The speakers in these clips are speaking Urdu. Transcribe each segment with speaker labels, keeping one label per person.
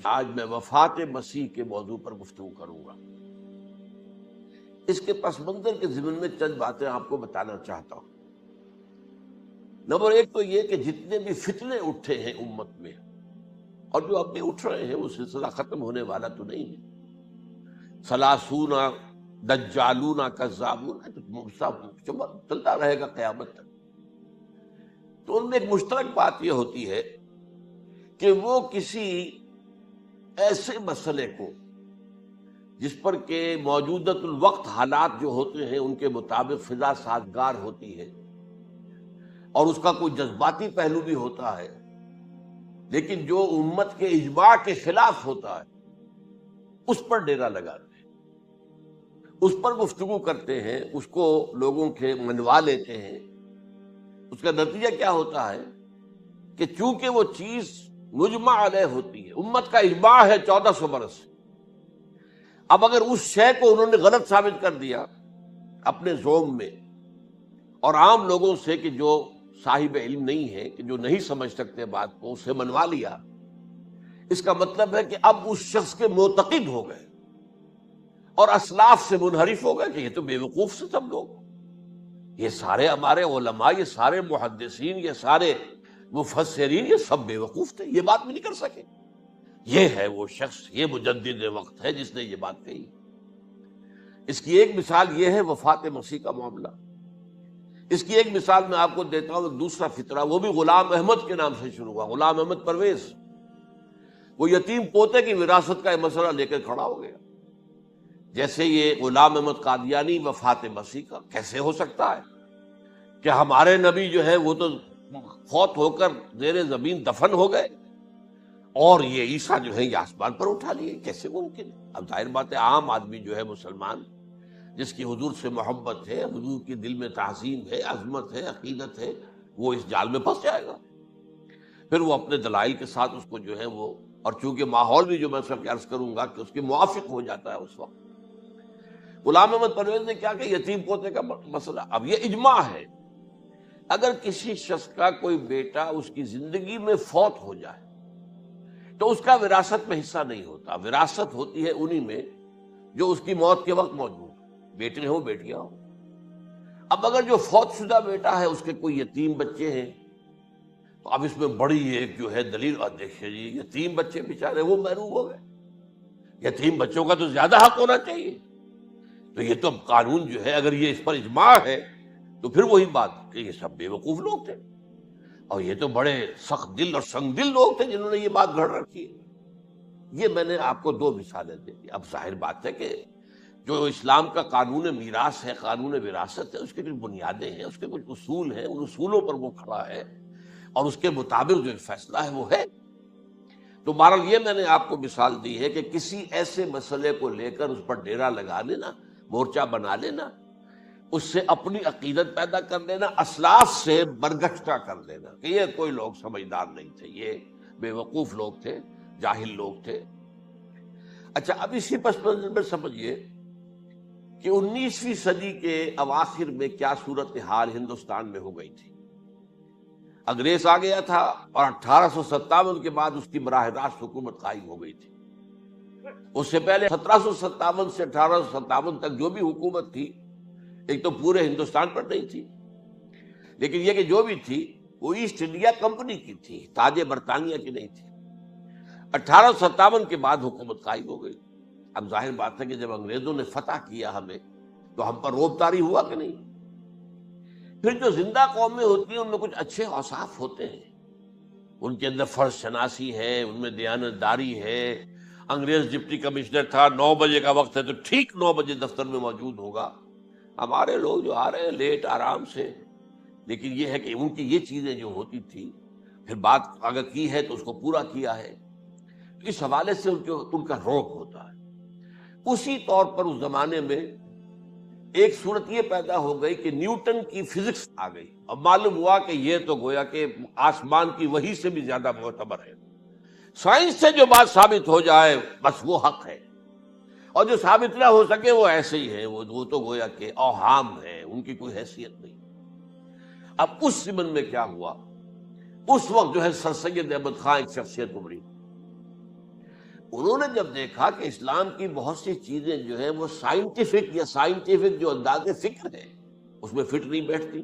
Speaker 1: آج میں وفات مسیح کے موضوع پر گفتگو کروں گا۔ اس کے پس منظر کے ضمن میں چند باتیں آپ کو بتانا چاہتا ہوں۔ نمبر ایک تو یہ کہ جتنے بھی فتنے اٹھے ہیں امت میں، اور جو اب بھی اٹھ رہے ہیں، وہ سلسلہ ختم ہونے والا تو نہیں ہے۔ سلاسون دجالون کذابون چلتا رہے گا قیامت تک۔ تو ان میں ایک مشترک بات یہ ہوتی ہے کہ وہ کسی ایسے مسئلے کو جس پر کہ موجودۃ الوقت حالات جو ہوتے ہیں ان کے مطابق فضا سازگار ہوتی ہے، اور اس کا کوئی جذباتی پہلو بھی ہوتا ہے، لیکن جو امت کے اجماع کے خلاف ہوتا ہے اس پر ڈیرا لگاتے ہیں، اس پر گفتگو کرتے ہیں، اس کو لوگوں کے منوا لیتے ہیں۔ اس کا نتیجہ کیا ہوتا ہے کہ چونکہ وہ چیز مجمع علیہ ہوتی ہے، امت کا اجماع ہے 1400 برس سے، اب اگر اس شے کو انہوں نے غلط ثابت کر دیا اپنے ذوم میں، اور عام لوگوں سے کہ جو صاحب علم نہیں ہے، کہ جو نہیں سمجھ سکتے بات کو، اسے منوا لیا، اس کا مطلب ہے کہ اب اس شخص کے معتقد ہو گئے اور اسلاف سے منحرف ہو گئے کہ یہ تو بے وقوف سے سب لوگ، یہ سارے ہمارے علماء، یہ سارے محدثین، یہ سارے مفسرین، یہ سب بے وقوف تھے، یہ بات بھی نہیں کر سکے۔ یہ ہے وہ شخص، یہ مجدد وقت ہے جس نے یہ بات کہی۔ اس کی ایک مثال یہ ہے وفات مسیح کا معاملہ۔ اس کی ایک مثال میں آپ کو دیتا ہوں، دوسرا فطرہ، وہ بھی غلام احمد کے نام سے شروع ہوا، غلام احمد پرویز۔ وہ یتیم پوتے کی وراثت کا یہ مسئلہ لے کر کھڑا ہو گیا۔ جیسے یہ غلام احمد قادیانی وفات مسیح کا کیسے ہو سکتا ہے کہ ہمارے نبی جو ہے وہ تو فوت ہو کر زیر زمین دفن ہو گئے، اور یہ عیسیٰ جو ہے یہ آسمان پر اٹھا لیے، کیسے ممکن ہے؟ اب ظاہر بات ہے عام آدمی جو ہے مسلمان، جس کی حضور سے محبت ہے، حضور کی دل میں تعظیم ہے، عظمت ہے، عقیدت ہے، وہ اس جال میں پھنس جائے گا۔ پھر وہ اپنے دلائل کے ساتھ اس کو جو ہے وہ، اور چونکہ ماحول بھی جو میں سب عرض کروں گا کہ اس کے موافق ہو جاتا ہے اس وقت۔ غلام احمد پرویز نے کیا کہ یتیم پوتے کا مسئلہ، اب یہ اجماع ہے، اگر کسی شخص کا کوئی بیٹا اس کی زندگی میں فوت ہو جائے تو اس کا وراثت میں حصہ نہیں ہوتا، وراثت ہوتی ہے انہی میں جو اس کی موت کے وقت موجود، بیٹے ہوں بیٹیاں ہوں۔ اب اگر جو فوت شدہ بیٹا ہے اس کے کوئی یتیم بچے ہیں، تو اب اس میں بڑی ایک جو ہے دلیل، اور دیکھیے جی یتیم بچے بیچارے وہ محروم ہو گئے، یتیم بچوں کا تو زیادہ حق ہونا چاہیے۔ تو یہ تو قانون جو ہے، اگر یہ اس پر اجماع ہے تو پھر وہی بات کہ یہ سب بے وقوف لوگ تھے، اور یہ تو بڑے سخت دل اور سنگ دل لوگ تھے جنہوں نے یہ بات گھڑ رکھی ہے۔ یہ میں نے آپ کو دو مثالیں دے دی۔ اب ظاہر بات ہے کہ جو اسلام کا قانون میراث ہے، قانون وراثت ہے، اس کے کچھ بنیادیں ہیں، اس کے کچھ اصول ہیں، ان اصولوں پر وہ کھڑا ہے، اور اس کے مطابق جو فیصلہ ہے وہ ہے۔ تو بہرحال یہ میں نے آپ کو مثال دی ہے کہ کسی ایسے مسئلے کو لے کر اس پر ڈیرا لگا لینا، مورچہ بنا لینا، اس سے اپنی عقیدت پیدا کر لینا، اسلاف سے برگشتہ کر لینا کہ یہ کوئی لوگ سمجھدار نہیں تھے، یہ بے وقوف لوگ تھے، جاہل لوگ تھے۔ اچھا، اب اسی پس منظر میں سمجھیے کہ 19ویں صدی کے اواخر میں کیا صورتحال ہندوستان میں ہو گئی تھی۔ انگریز آ گیا تھا، اور 1857 کے بعد اس کی براہ راست حکومت قائم ہو گئی تھی۔ اس سے پہلے 1757 سے 1857 تک جو بھی حکومت تھی، ایک تو پورے ہندوستان پر نہیں تھی، لیکن یہ کہ جو بھی تھی وہ ایسٹ انڈیا کمپنی کی تھی، تاج برطانیہ کی نہیں تھی۔ 1857 کے بعد حکومت قائم ہو گئی۔ اب ظاہر بات ہے کہ جب انگریزوں نے فتح کیا ہمیں، تو ہم پر رعب طاری ہوا کہ نہیں؟ پھر جو زندہ قومیں ہوتی ہیں ان میں کچھ اچھے اوصاف ہوتے ہیں، ان کے اندر فرض شناسی ہے، ان میں دیانت داری ہے۔ انگریز ڈپٹی کمشنر تھا، 9 بجے کا وقت ہے تو ٹھیک 9 بجے دفتر میں موجود ہوگا۔ ہمارے لوگ جو آ رہے ہیں لیٹ آرام سے، لیکن یہ ہے کہ ان کی یہ چیزیں جو ہوتی تھی، پھر بات اگر کی ہے تو اس کو پورا کیا ہے، اس حوالے سے ان کا رعب ہوتا ہے۔ اسی طور پر اس زمانے میں ایک صورت یہ پیدا ہو گئی کہ نیوٹن کی فزکس آ گئی، اور معلوم ہوا کہ یہ تو گویا کہ آسمان کی وحی سے بھی زیادہ معتبر ہے۔ سائنس سے جو بات ثابت ہو جائے بس وہ حق ہے، اور جو ثابت نہ ہو سکے وہ ایسے ہی ہے، وہ تو گویا کہ اوہام ہے، ان کی کوئی حیثیت نہیں۔ اب اس زمن میں کیا ہوا، اس وقت جو ہے سر سید احمد خان ایک شخصیت ابھری۔ انہوں نے جب دیکھا کہ اسلام کی بہت سی چیزیں جو ہیں وہ سائنٹیفک یا سائنٹیفک جو انداز فکر ہے اس میں فٹ نہیں بیٹھتی.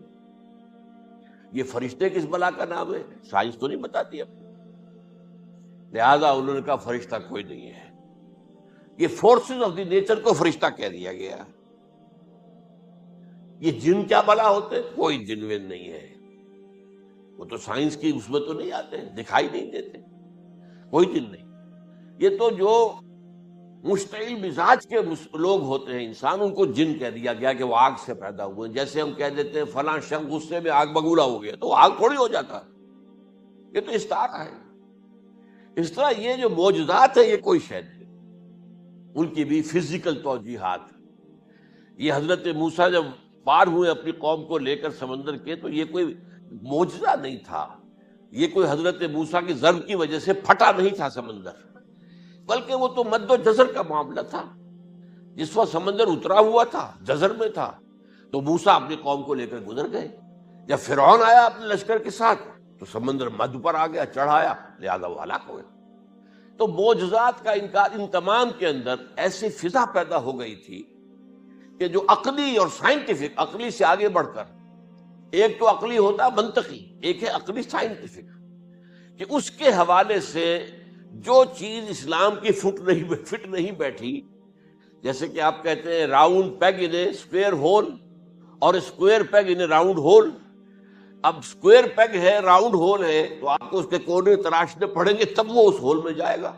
Speaker 1: یہ فرشتے کس بلا کا نام ہے؟ سائنس تو نہیں بتاتی اب. لہذا انہوں نے کہا فرشتہ کوئی نہیں ہے. یہ فورسز آف دی نیچر کو فرشتہ کہہ دیا گیا. یہ جن کیا بلا ہوتے؟ کوئی جن ون نہیں ہے. وہ تو سائنس کی اس میں تو نہیں آتے، دکھائی نہیں دیتے، کوئی جن نہیں. یہ تو جو مشتعل مزاج کے لوگ ہوتے ہیں انسان، ان کو جن کہہ دیا گیا کہ وہ آگ سے پیدا ہوئے. جیسے ہم کہہ دیتے ہیں فلاں شخص غصے میں آگ بگولا ہو گیا، تو وہ آگ تھوڑی ہو جاتا. یہ تو استعارہ ہے. اس طرح یہ جو معجزات ہیں یہ کوئی شے نہیں، ان کی بھی فزیکل توجیحات. یہ حضرت موسیٰ جب پار ہوئے اپنی قوم کو لے کر سمندر کے، تو یہ کوئی معجزہ نہیں تھا. یہ کوئی حضرت موسیٰ کی ضرب کی وجہ سے پھٹا نہیں تھا سمندر، بلکہ وہ تو مد و جزر کا معاملہ تھا. جس وقت سمندر اترا ہوا تھا، جزر میں تھا، تو موسیٰ اپنی قوم کو لے کر گزر گئے. جب فرعون آیا اپنے لشکر کے ساتھ تو سمندر مد پر آ گیا، چڑھایا، لہذا وہ ہلاک ہو گئے. تو معجزات کا انکار، ان تمام کے اندر ایسی فضا پیدا ہو گئی تھی کہ جو عقلی اور سائنٹیفک، عقلی سے آگے بڑھ کر، ایک تو عقلی ہوتا منطقی، ایک ہے عقلی سائنٹیفک، کہ اس کے حوالے سے جو چیز اسلام کی فٹ نہیں بیٹھی. جیسے کہ آپ کہتے ہیں round peg in a square hole اور square peg in a round hole. اب اسکوئر پیگ ہے، راؤنڈ ہول ہے، تو آپ کو اس کے کونے تراشنے پڑیں گے تب وہ اس ہول میں جائے گا.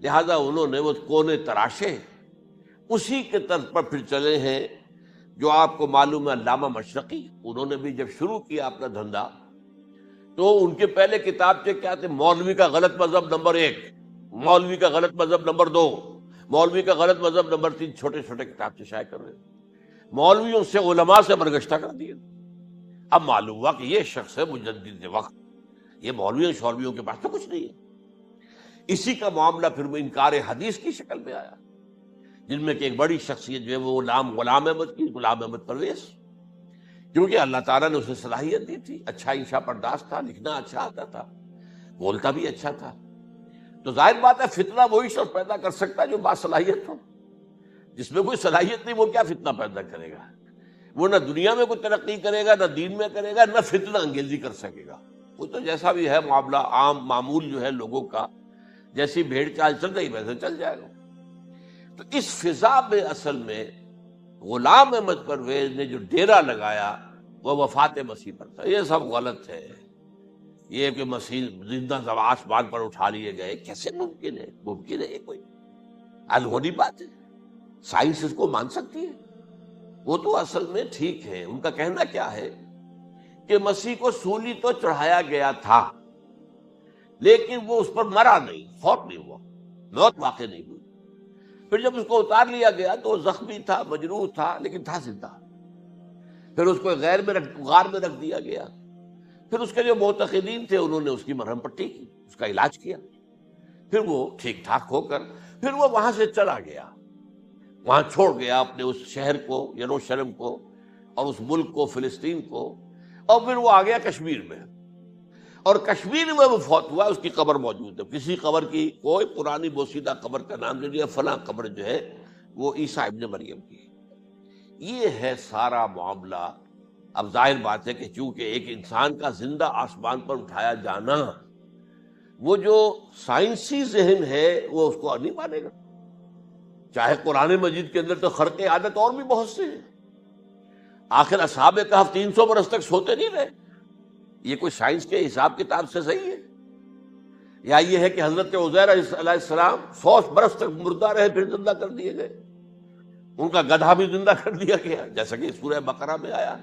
Speaker 1: لہذا انہوں نے وہ کونے تراشے، اسی کے طرز پر پھر چلے ہیں. جو آپ کو معلوم ہے علامہ مشرقی، انہوں نے بھی جب شروع کیا اپنا دھندا، تو ان کے پہلے کتابچے کیا تھے؟ مولوی کا غلط مذہب نمبر 1، مولوی کا غلط مذہب نمبر 2، مولوی کا غلط مذہب نمبر 3. چھوٹے چھوٹے کتابچے شائع کر رہے ہیں. مولویوں سے علماء سے برگشتہ کر دیے. اب معلوم ہوا کہ یہ شخص ہے مجدد وقت، یہ مولویوں شولویوں کے پاس تو کچھ نہیں ہے. اسی کا معاملہ پھر وہ انکار حدیث کی شکل میں آیا، جن میں کہ ایک بڑی شخصیت جو ہے وہ غلام احمد کی، غلام احمد پرویز، کیونکہ اللہ تعالیٰ نے اسے صلاحیت دی تھی، اچھا انشا پرداز تھا، لکھنا اچھا آتا تھا، بولتا بھی اچھا تھا. تو ظاہر بات ہے فتنہ وہی شخص پیدا کر سکتا ہے جو باصلاحیت ہو. جس میں کوئی صلاحیت نہیں وہ کیا فتنہ پیدا کرے گا؟ وہ نہ دنیا میں کوئی ترقی کرے گا، نہ دین میں کرے گا، نہ فتنہ انگیزی کر سکے گا. وہ تو جیسا بھی ہے معاملہ عام معمول جو ہے لوگوں کا، جیسی بھیڑ چال چل رہی ویسے چل جائے گا. تو اس فضا میں اصل میں غلام احمد پرویز نے جو ڈیرا لگایا وہ وفات مسیح پر تھا. یہ سب غلط ہے. یہ کہ مسیح زندہ آسمان پر اٹھا لیے گئے، کیسے ممکن ہے؟ ممکن ہے یہ کوئی الہونی بات ہے؟ سائنس اس کو مان سکتی ہے؟ وہ تو اصل میں ٹھیک ہے. ان کا کہنا کیا ہے کہ مسیح کو سولی تو چڑھایا گیا تھا، لیکن وہ اس پر مرا نہیں، فوت نہیں ہوا، موت واقع نہیں ہوئی. پھر جب اس کو اتار لیا گیا تو وہ زخمی تھا، مجروح تھا، لیکن تھا زندہ. پھر اس کو غار میں رکھ دیا گیا. پھر اس کے جو معتقدین تھے انہوں نے اس کی مرہم پٹی کی، اس کا علاج کیا. پھر وہ ٹھیک ٹھاک ہو کر پھر وہ وہاں سے چلا گیا، وہاں چھوڑ گیا اپنے اس شہر کو، یروشلم کو، اور اس ملک کو، فلسطین کو. اور پھر وہ آ گیا کشمیر میں، اور کشمیر میں وہ فوت ہوا. اس کی قبر موجود ہے. کسی قبر کی کوئی پرانی بوسیدہ قبر کا نام جو ہے فلاں قبر جو ہے وہ عیسیٰ ابن مریم کی. یہ ہے سارا معاملہ. اب ظاہر بات ہے کہ چونکہ ایک انسان کا زندہ آسمان پر اٹھایا جانا، وہ جو سائنسی ذہن ہے وہ اس کو نہیں مانے گا. چاہے قرآن مجید کے اندر تو خرق عادت اور بھی بہت سے ہیں. آخر اصحاب کہف 300 برس تک سوتے نہیں رہے. یہ کوئی سائنس کے حساب کتاب سے صحیح ہے؟ یا یہ ہے کہ حضرت عزیر علیہ السلام 100 برس تک مردہ رہے پھر زندہ کر دیے گئے؟ ان کا گدھا بھی زندہ کر دیا گیا جیسا کہ سورہ بقرہ میں آیا،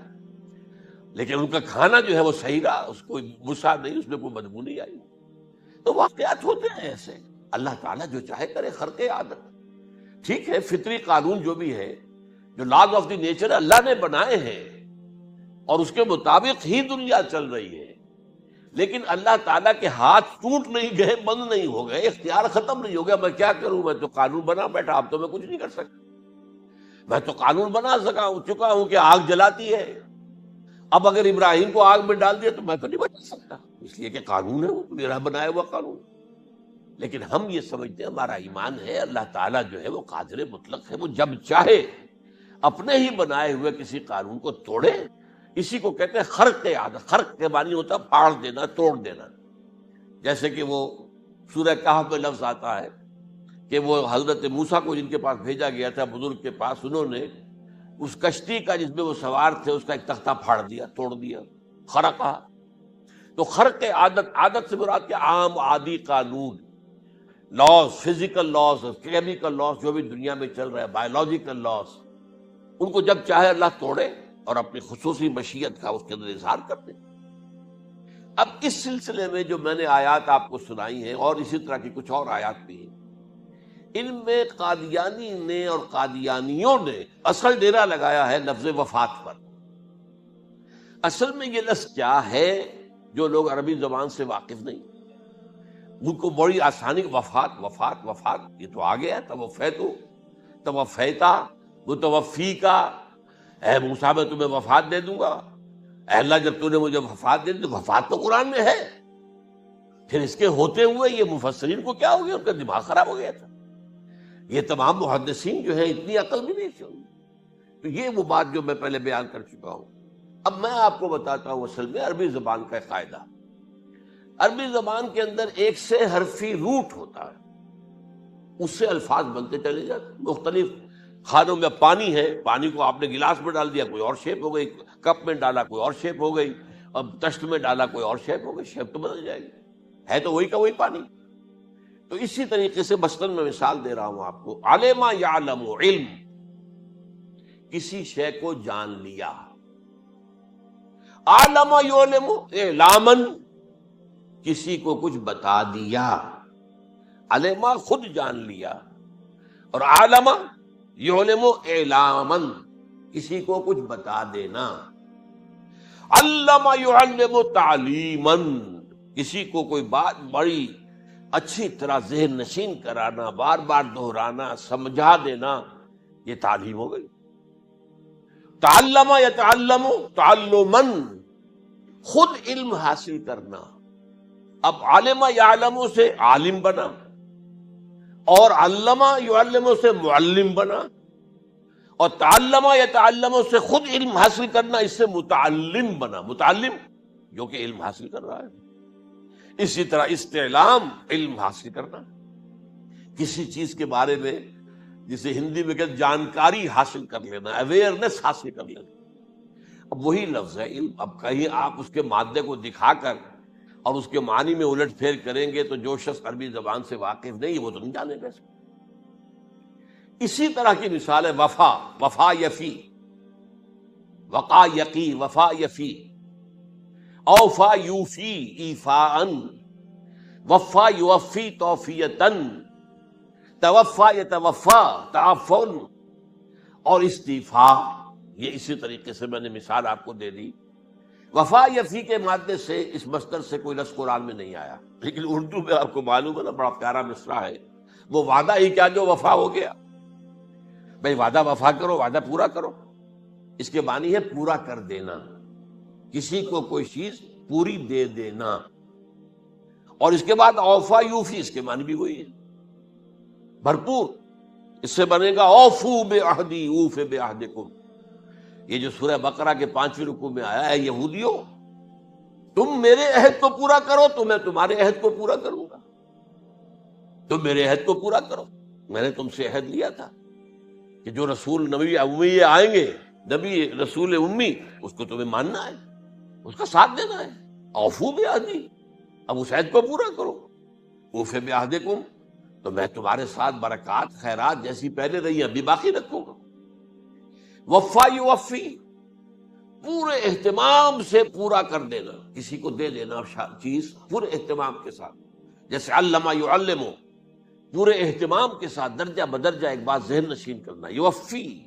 Speaker 1: لیکن ان کا کھانا جو ہے وہ صحیح رہا، اس کو مسا نہیں، اس میں کوئی بدبو نہیں آئی. تو واقعات ہوتے ہیں ایسے. اللہ تعالیٰ جو چاہے کرے. خرق عادت ٹھیک ہے، فطری قانون جو بھی ہے، جو لاز آف دی نیچر اللہ نے بنائے ہیں اور اس کے مطابق ہی دنیا چل رہی ہے. لیکن اللہ تعالیٰ کے ہاتھ ٹوٹ نہیں گئے، بند نہیں ہو گئے، اختیار ختم نہیں ہو گیا. میں کیا کروں؟ میں تو قانون بنا بیٹھا، اب تو میں کچھ نہیں کر سکتا. میں تو قانون بنا چکا ہوں کہ آگ جلاتی ہے. اب اگر ابراہیم کو آگ میں ڈال دیا تو میں تو نہیں بچا سکتا، اس لیے کہ قانون ہے، وہ میرا بنایا ہوا قانون. لیکن ہم یہ سمجھتے ہیں ہمارا ایمان ہے اللہ تعالیٰ جو ہے وہ قادر مطلق ہے، وہ جب چاہے اپنے ہی بنائے ہوئے کسی قانون کو توڑے. اسی کو کہتے ہیں خرق عادت. خرق کے معنی ہوتا ہے پھاڑ دینا، توڑ دینا. جیسے کہ وہ سورہ کہف میں لفظ آتا ہے کہ وہ حضرت موسیٰ کو جن کے پاس بھیجا گیا تھا، بزرگ کے پاس، انہوں نے اس کشتی کا جس میں وہ سوار تھے اس کا ایک تختہ پھاڑ دیا، توڑ دیا، خرقہ. تو خرق عادت، عادت سے مراد کیا؟ عام عادی قانون، laws, physical laws, chemical laws, جو بھی دنیا میں چل رہا ہے، بایولوجیکل لاز، ان کو جب چاہے اللہ توڑے اور اپنی خصوصی مشیت کا اس کے اندر اظہار کر دے. اب اس سلسلے میں جو میں نے آیات آپ کو سنائی ہیں اور اسی طرح کی کچھ اور آیات بھی ہیں، ان میں قادیانی نے اور قادیانیوں نے اصل ڈیرا لگایا ہے لفظ وفات پر. اصل میں یہ لفظ کیا ہے جو لوگ عربی زبان سے واقف نہیں، ان کو بڑی آسانی، وفات وفات وفات، یہ تو آ گیا. توفیتو، توفیتا، متوفی کا، اے موسیٰ میں تمہیں وفات دے دوں گا. اے اللہ جب تو نے مجھے وفات دے دی تو وفات تو قرآن میں ہے. پھر اس کے ہوتے ہوئے یہ مفسرین کو کیا ہو گیا؟ ان کا دماغ خراب ہو گیا تھا. یہ تمام محدثین جو ہیں اتنی عقل بھی نہیں تھی. تو یہ وہ بات جو میں پہلے بیان کر چکا ہوں. اب میں آپ کو بتاتا ہوں اصل میں عربی زبان کا قاعدہ. عربی زبان کے اندر ایک سے حرفی روٹ ہوتا ہے، اس سے الفاظ بنتے چلے جاتے ہیں. مختلف خانوں میں پانی ہے، پانی کو آپ نے گلاس میں ڈال دیا، کوئی اور شیپ ہو گئی. کپ میں ڈالا، کوئی اور شیپ ہو گئی. اب تشت میں ڈالا، کوئی اور شیپ ہو گئی. شیپ تو بدل جائے گی، ہے تو وہی کا وہی پانی. تو اسی طریقے سے مثلاً میں مثال دے رہا ہوں آپ کو. علم یعلم، علم، کسی شے کو جان لیا. علم یعلم اعلامن، کسی کو کچھ بتا دیا. علما خود جان لیا، اور علم یعلم اعلامن، کسی کو کچھ بتا دینا. علم یعلم تعلیمن، کسی کو کوئی بات بڑی اچھی طرح ذہن نشین کرانا، بار بار دہرانا، سمجھا دینا، یہ تعلیم ہو گئی. تعلم یتعلم تعلمن، خود علم حاصل کرنا. اب علم یعلم سے عالم بنا، اور علم یعلم سے معلم بنا، اور تعلم یتعلم سے خود علم حاصل کرنا، اس سے متعلم بنا. متعلم جو کہ علم حاصل کر رہا ہے. اسی طرح استعلام، علم حاصل کرنا، کسی چیز کے بارے میں جسے ہندی میں کہتے جانکاری حاصل کر لینا، اویئرنس حاصل کر لینا. اب وہی لفظ ہے علم. اب کہیں آپ اس کے مادے کو دکھا کر اور اس کے معنی میں الٹ پھیر کریں گے تو جو شخص عربی زبان سے واقف نہیں وہ تو نہیں جانے گا اس کو. اسی طرح کی مثال ہے وفا، وفا یفی، وقا یقی، وفا یفی، اوفا یوفی ایفاءن، وفا یوفی توفیتن، توفا یتوفا تعفن، اور استیفا. یہ اسی طریقے سے میں نے مثال آپ کو دے دی. وفا یفی کے مادے سے اس مصدر سے کوئی لفظ قرآن میں نہیں آیا، لیکن اردو میں آپ کو معلوم ہے نا، بڑا پیارا مصرع ہے. وہ وعدہ ہی کیا جو وفا ہو گیا. بھئی وعدہ وفا کرو، وعدہ پورا کرو. اس کے معنی ہے پورا کر دینا، کسی کو کوئی چیز پوری دے دینا. اور اس کے بعد اوفا یوفی، اس کے معنی بھی وہی ہے، بھرپور. اس سے بنے گا اوفو بعہدی اوف بعہدکم. یہ جو سورہ بقرہ کے 5ویں رکوع میں آیا ہے، یہودیوں تم میرے عہد کو پورا کرو تو میں تمہارے عہد کو پورا کروں گا. تم میرے عہد کو پورا کرو. میں نے تم سے عہد لیا تھا کہ جو رسول نبی امی آئیں گے، نبی رسول امی، اس کو تمہیں ماننا ہے، اس کا ساتھ دینا ہے. اوفو بعہدی، اب اس عہد کو پورا کرو. اوف بعہدکم، تو میں تمہارے ساتھ برکات خیرات جیسی پہلے رہی ابھی باقی رکھوں گا. وفا یوفی، پورے اہتمام سے پورا کر دینا، کسی کو دے دینا چیز پورے اہتمام کے ساتھ. جیسے علم یعلم، پورے اہتمام کے ساتھ درجہ بدرجہ ایک بات ذہن نشین کرنا. یوفی،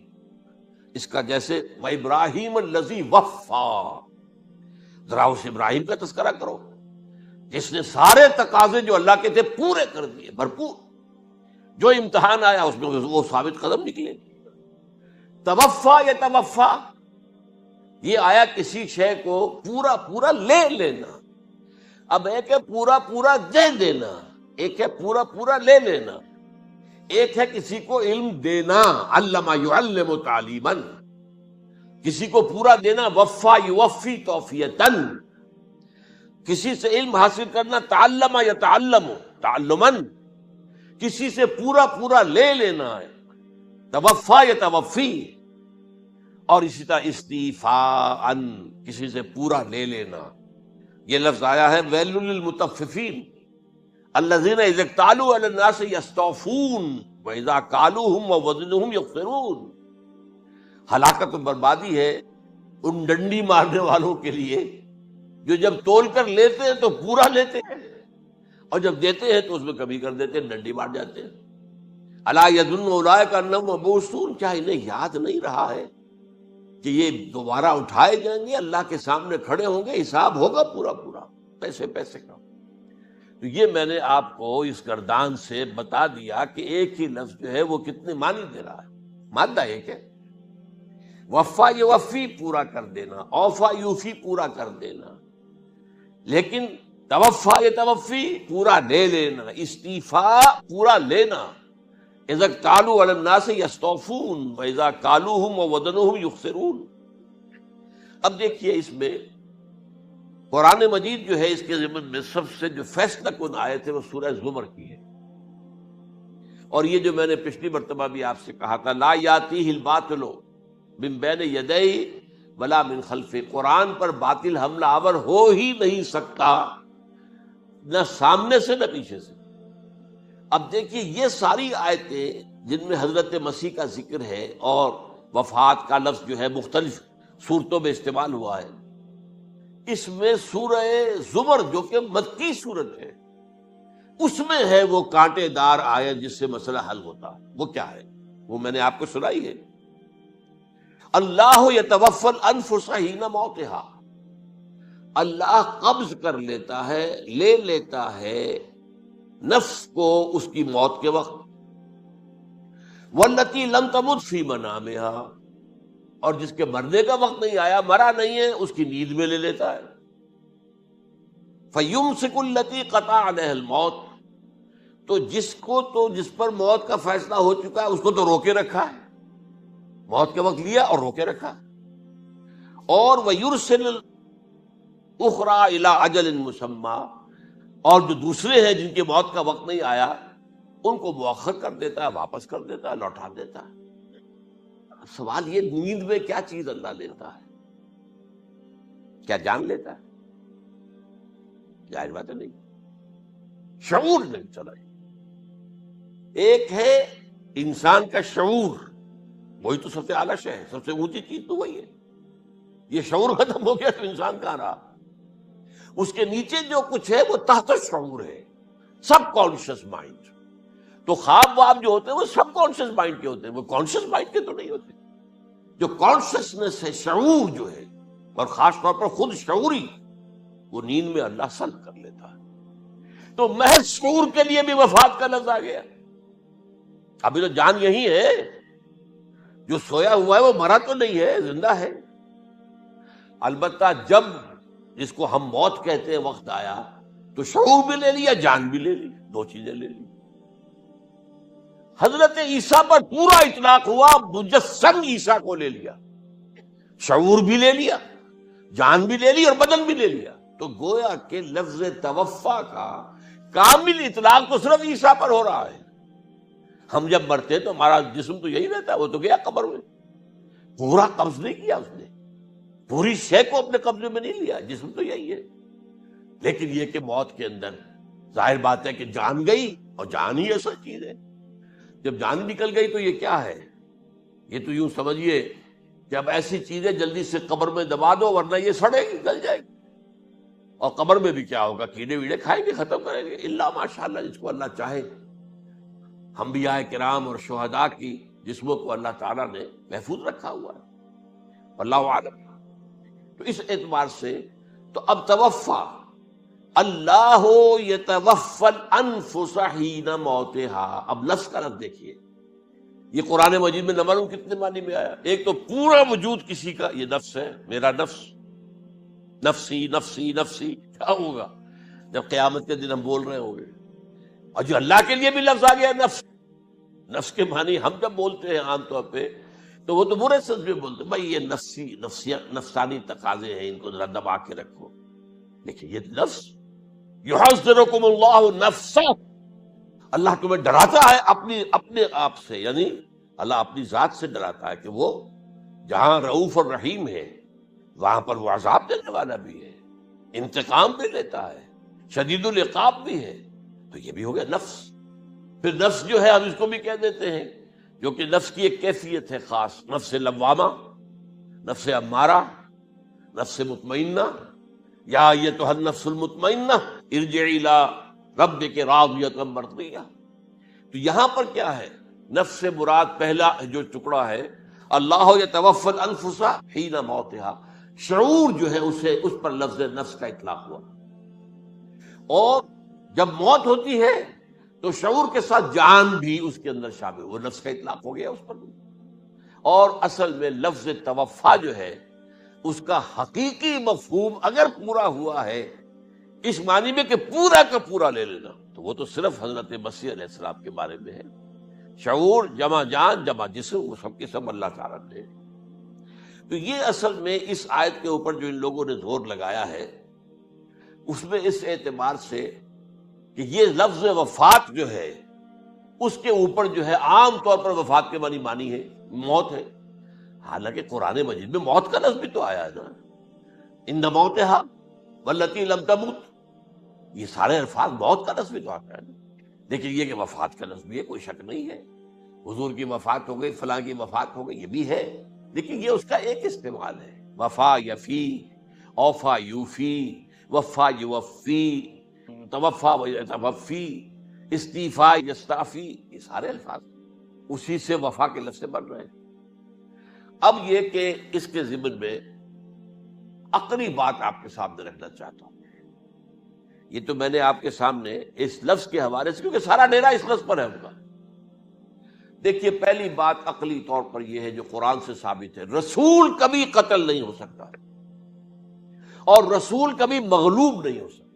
Speaker 1: اس کا جیسے وَإِبْرَاهِيمَ الَّذِي وَفَّى، ذرا اس ابراہیم کا تذکرہ کرو جس نے سارے تقاضے جو اللہ کے تھے پورے کر دیے، بھرپور. جو امتحان آیا اس میں وہ ثابت قدم نکلے. توفا یا توفا، یہ آیا کسی شے کو پورا پورا لے لینا. اب ایک ہے پورا پورا دے دینا، ایک ہے پورا پورا لے لینا، ایک ہے کسی کو علم دینا، علم یعلم تعلیما، کسی کو پورا دینا، وفا یوفی توفیتن، کسی سے علم حاصل کرنا، تعلم یتعلم تعلما، کسی سے پورا پورا لے لینا ہے، توفا یتوفی، اور اسی طرح استیفاء، کسی سے پورا لے لینا۔ یہ لفظ آیا ہے ویل للمطففین الذین اذا اکتالوا علی الناس یستوفون واذا کالوہم ووزنوہم یخسرون۔ ہلاکت و بربادی ہے ان ڈنڈی مارنے والوں کے لیے جو جب تول کر لیتے ہیں تو پورا لیتے ہیں، اور جب دیتے ہیں تو اس میں کمی کر دیتے ہیں، ڈنڈی مار جاتے ہیں۔ الا یظن اولئک انہم مبعوثون، کیا انہیں یاد نہیں رہا ہے کہ یہ دوبارہ اٹھائے جائیں گے، اللہ کے سامنے کھڑے ہوں گے، حساب ہوگا پورا پورا پیسے پیسے کا۔ تو یہ میں نے آپ کو اس گردان سے بتا دیا کہ ایک ہی لفظ جو ہے وہ کتنے معنی دے رہا ہے۔ مادہ ایک ہے، وفا یوفی پورا کر دینا، اوفا یوفی پورا کر دینا، لیکن توفا یتوفی پورا لے لینا، استیفاء پورا لینا، اذا اکتالوا علی الناس یستوفون واذا کالوہم ووزنوہم یخسرون۔ اب دیکھیے اس میں قرآن مجید جو ہے اس کے ضمن میں سب سے جو فیصلہ کن آیت ہے وہ سورہ زمر کی ہے، اور یہ جو میں نے پچھلی مرتبہ بھی آپ سے کہا تھا، لا یاتیہ الباطل من بین یدیہ ولا من خلفہ، قرآن پر باطل حملہ آور ہو ہی نہیں سکتا، نہ سامنے سے نہ پیچھے سے۔ اب دیکھیے یہ ساری آیتیں جن میں حضرت مسیح کا ذکر ہے اور وفات کا لفظ جو ہے مختلف صورتوں میں استعمال ہوا ہے، اس میں سورہ زمر جو کہ مکی صورت ہے اس میں ہے وہ کانٹے دار آیت جس سے مسئلہ حل ہوتا ہے۔ وہ کیا ہے؟ وہ میں نے آپ کو سنائی ہے، اللہ یتوفی الانفس حین موتہا، اللہ قبض کر لیتا ہے، لے لیتا ہے نفس کو اس کی موت کے وقت، واللتی لم تمت فی منامہا، اور جس کے مرنے کا وقت نہیں آیا، مرا نہیں ہے، اس کی نیند میں لے لیتا ہے، فیمسک التی قطع علیہ الموت، تو جس پر موت کا فیصلہ ہو چکا ہے اس کو تو روکے رکھا ہے، موت کے وقت لیا اور روکے رکھا، اور ویرسل اخرى الی اجل مسمى، اور جو دوسرے ہیں جن کی موت کا وقت نہیں آیا ان کو مؤخر کر دیتا ہے، واپس کر دیتا ہے، لوٹا دیتا ہے۔ سوال یہ، نیند میں کیا چیز اللہ لیتا ہے؟ کیا جان لیتا ہے؟ ظاہر بات ہے نہیں، شعور نہیں چلا۔ ایک ہے انسان کا شعور، وہی تو سب سے اعلیٰ شے ہے، سب سے اونچی چیز تو وہی ہے۔ یہ شعور ختم ہو گیا تو انسان کہاں رہا؟ اس کے نیچے جو کچھ ہے وہ تحت شعور ہے، سب کانشیس مائنڈ۔ تو خواب واب جو ہوتے ہیں وہ سب کانشیس مائنڈ کے ہوتے ہیں، وہ کانشیس مائنڈ کے تو نہیں ہوتے۔ جو کانشیسنس ہے، شعور جو ہے، اور خاص طور پر خود شعوری، وہ نیند میں اللہ سلب کر لیتا ہے۔ تو محض شعور کے لیے بھی وفات کا لفظ آ گیا۔ ابھی تو جان یہی ہے، جو سویا ہوا ہے وہ مرا تو نہیں ہے، زندہ ہے۔ البتہ جب جس کو ہم موت کہتے ہیں وقت آیا تو شعور بھی لے لیا، جان بھی لے لی، دو چیزیں لے لی۔ حضرت عیسیٰ پر پورا اطلاق ہوا، مجسم عیسیٰ کو لے لیا، شعور بھی لے لیا، جان بھی لے لی اور بدن بھی لے لیا۔ تو گویا کہ لفظ توفا کا کامل اطلاق تو صرف عیسیٰ پر ہو رہا ہے۔ ہم جب مرتے تو ہمارا جسم تو یہی رہتا ہے، وہ تو گیا قبر میں، پورا قبض نہیں کیا اس نے، پوری شے کو اپنے قبضے میں نہیں لیا، جسم تو یہی ہے۔ لیکن یہ کہ موت کے اندر ظاہر بات ہے کہ جان گئی، اور جان ہی ایسا چیز ہے، جب جان نکل گئی تو یہ کیا ہے؟ یہ تو یوں سمجھیے کہ اب ایسی چیزیں جلدی سے قبر میں دبا دو ورنہ یہ سڑے گی، گل جائے گی، اور قبر میں بھی کیا ہوگا؟ کیڑے ویڑے کھائیں گے، ختم کریں گے، الا ماشاءاللہ جس کو اللہ چاہے۔ انبیاء کرام اور شہداء کی جسموں کو اللہ تعالیٰ نے محفوظ رکھا ہوا ہے، واللہ اعلم۔ تو اس اعتبار سے تو اب توفا، اللہ یتوفی الانفس حین موتہا، اب لفظ کا لفظ دیکھیے، یہ قرآن مجید میں نہ معلوم کتنے معنی میں آیا۔ ایک تو پورا وجود کسی کا، یہ نفس ہے، میرا نفس، نفسی نفسی نفسی، کیا ہوگا جب قیامت کے دن ہم بول رہے ہوں گے؟ اور جو اللہ کے لیے بھی لفظ آ گیا نفس، نفس کے معنی ہم جب بولتے ہیں عام طور پہ تو وہ تو برے سمجھ میں بولتے ہیں، بھائی یہ نفسانی تقاضے ہیں، ان کو ذرا دبا کے رکھو. لیکن یہ نفس، یحذرکم اللہ نفسہ، اللہ تمہیں ڈراتا ہے اپنے آپ سے، یعنی اللہ اپنی ذات سے ڈراتا ہے کہ وہ جہاں رؤوف اور رحیم ہے وہاں پر وہ عذاب دینے والا بھی ہے، انتقام بھی لیتا ہے، شدید العقاب بھی ہے. تو یہ بھی ہو گیا نفس. پھر نفس جو ہے ہم اس کو بھی کہہ دیتے ہیں، جو کہ نفس کی ایک کیفیت ہے خاص، نفس لوامہ، نفس امارہ، نفس مطمئنہ. یا ایتھا النفس المطمئنہ ارجعی الی ربک راضیۃ مرضیہ. تو یہاں پر کیا ہے؟ نفس سے مراد پہلا جو ٹکڑا ہے، اللہ یتوفی الانفس حین موتہا، شعور جو ہے اس پر لفظ نفس کا اطلاق ہوا. اور جب موت ہوتی ہے تو شعور کے ساتھ جان بھی اس کے اندر شامل، وہ نفس کا اطلاق ہو گیا اس پر. اور اصل میں لفظ توفا جو ہے اس کا حقیقی مفہوم اگر پورا ہوا ہے اس معنی میں کہ پورا کا پورا لے لینا، تو وہ تو صرف حضرت مسیح علیہ السلام کے بارے میں ہے. شعور جمع جان جمع جسم، وہ سب کے سب اللہ تعالیٰ نے. تو یہ اصل میں اس آیت کے اوپر جو ان لوگوں نے زور لگایا ہے اس میں اس اعتبار سے کہ یہ لفظ وفات جو ہے اس کے اوپر جو ہے عام طور پر وفات کے معنی ہے موت ہے. حالانکہ قرآن مجید میں موت کا لفظ بھی تو آیا ہے نا، ان موتہا واللتی لم تمت، یہ سارے الفاظ موت کا لفظ بھی تو آتا ہے نا. لیکن یہ کہ وفات کا لفظ بھی ہے، کوئی شک نہیں ہے. حضور کی وفات ہو گئی، فلاں کی وفات ہو گئی، یہ بھی ہے، لیکن یہ اس کا ایک استعمال ہے. وفا یفی، اوفا یوفی، وفا یوفی، توفا یتوفی، استیفا یستعفی، یہ سارے الفاظ اسی سے وفا کے لفظ سے بن رہے ہیں. اب یہ کہ اس کے ضمن میں عقلی بات آپ کے سامنے رکھنا چاہتا ہوں. یہ تو میں نے آپ کے سامنے اس لفظ کے حوالے سے، کیونکہ سارا ڈیرا اس لفظ پر ہے ان کا. دیکھیے پہلی بات عقلی طور پر یہ ہے جو قرآن سے ثابت ہے، رسول کبھی قتل نہیں ہو سکتا اور رسول کبھی مغلوب نہیں ہو سکتا.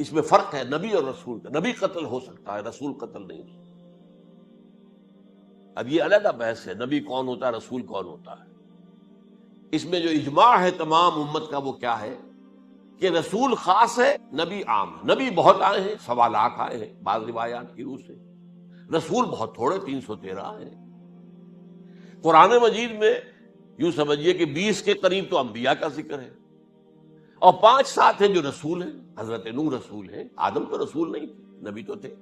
Speaker 1: اس میں فرق ہے نبی اور رسول کا. نبی قتل ہو سکتا ہے، رسول قتل نہیں ہو سکتا. اب یہ علیحدہ بحث ہے نبی کون ہوتا ہے، رسول کون ہوتا ہے. اس میں جو اجماع ہے تمام امت کا وہ کیا ہے کہ رسول خاص ہے، نبی عام ہے. نبی بہت آئے ہیں، 1.25 لاکھ آئے ہیں بعض روایات کی روح سے. رسول بہت تھوڑے، 313 ہیں. قرآن مجید میں یوں سمجھیے کہ 20 کے قریب تو انبیاء کا ذکر ہے اور 5-7 ہیں جو رسول ہیں. حضرت نوح رسول ہیں، آدم تو رسول نہیں تھے، نبی تو تھے.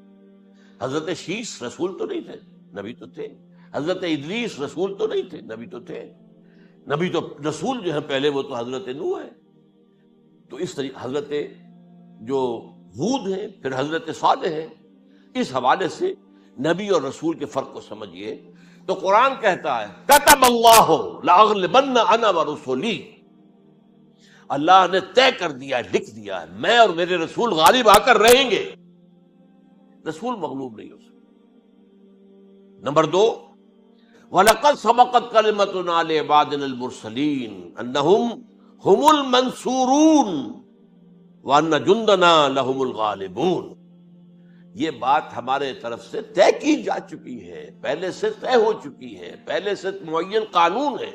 Speaker 1: حضرت شیش رسول تو نہیں تھے، نبی تو تھے. حضرت ادریس رسول تو نہیں تھے، نبی تو تھے. نبی تو رسول جو ہے پہلے وہ تو حضرت نوح ہے. تو اس طریقے حضرت جو ہود ہیں، پھر حضرت صالح ہیں. اس حوالے سے نبی اور رسول کے فرق کو سمجھیے. تو قرآن کہتا ہے کتب اللہ لاغلبن انا ورسلی، اللہ نے طے کر دیا ہے، لکھ دیا ہے، میں اور میرے رسول غالب آ کر رہیں گے. رسول مغلوب نہیں ہو سکتا. نمبر 2، وَلَقَدْ سَبَقَتْ كَلِمَتُنَا لِعِبَادِنَا الْمُرْسَلِينَ أَنَّهُمْ هُمُ الْمَنْصُورُونَ وَأَنَّ جُنْدَنَا لَهُمُ الْغَالِبُونَ. یہ بات ہمارے طرف سے طے کی جا چکی ہے، پہلے سے طے ہو چکی ہے، پہلے سے معین قانون ہے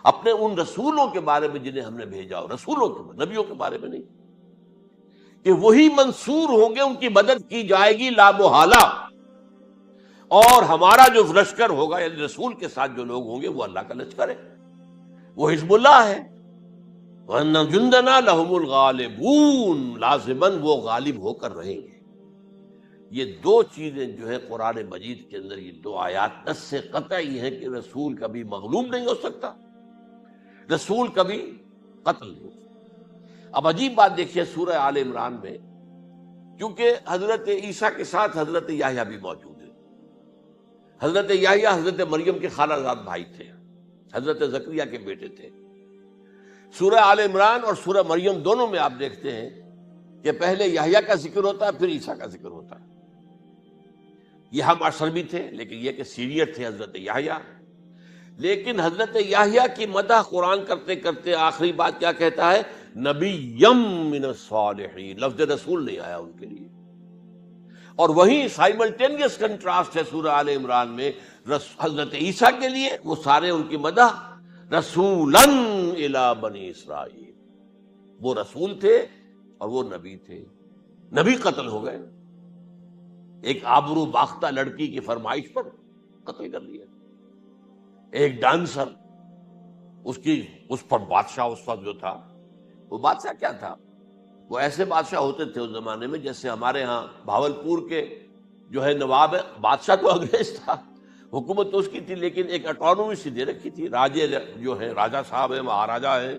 Speaker 1: اپنے ان رسولوں کے بارے میں جنہیں ہم نے بھیجا ہو. رسولوں کے، نبیوں کے بارے میں نہیں، کہ وہی منصور ہوں گے، ان کی مدد کی جائے گی لا محالہ. اور ہمارا جو لشکر ہوگا یعنی رسول کے ساتھ جو لوگ ہوں گے وہ اللہ کا لشکر ہے، وہ حزب اللہ ہے. وَأَنَّ جُنْدَنَا لَهُمُ الْغَالِبُونَ، لازماً وہ غالب ہو کر رہیں گے. یہ 2 چیزیں جو ہے قرآن مجید کے اندر، یہ 2 آیات نص سے قطعی ہیں کہ رسول کبھی مغلوب نہیں ہو سکتا، رسول کبھی قتل نہیں ہو سکتا. اب عجیب بات دیکھیے سورہ آل عمران میں، کیونکہ حضرت عیسیٰ کے ساتھ حضرت یحییٰ بھی موجود ہے. حضرت یحییٰ حضرت مریم کے خالہ زاد بھائی تھے، حضرت زکریا کے بیٹے تھے. سورہ آل عمران اور سورہ مریم دونوں میں آپ دیکھتے ہیں کہ پہلے یحییٰ کا ذکر ہوتا ہے، پھر عیسیٰ کا ذکر ہوتا ہے. یہ ہم عصر بھی تھے، لیکن یہ کہ سینئر تھے حضرت یحییٰ. لیکن حضرت یحییٰ کی مدح قرآن کرتے کرتے آخری بات کیا کہتا ہے، نبیم من الصالحین، لفظ رسول نہیں آیا ان کے لیے۔ اور وہیں سائملٹینیس کنٹراسٹ ہے سورہ آل عمران میں حضرت عیسیٰ کے لیے، وہ سارے ان کی مدح، رسولاً الی بنی اسرائیل، وہ رسول تھے اور وہ نبی تھے۔ نبی قتل ہو گئے، ایک آبرو باختہ لڑکی کی فرمائش پر قتل کر دیا، ایک ڈانسر، اس پر بادشاہ اس وقت جو تھا، وہ بادشاہ کیا تھا، وہ ایسے بادشاہ ہوتے تھے اس زمانے میں جیسے ہمارے ہاں بھاولپور کے جو ہے نواب ہے، بادشاہ تو انگریز تھا، حکومت تو اس کی تھی، لیکن ایک اٹانومی سی دے رکھی تھی۔ راجے جو ہے، راجا صاحب ہے، مہاراجا ہے،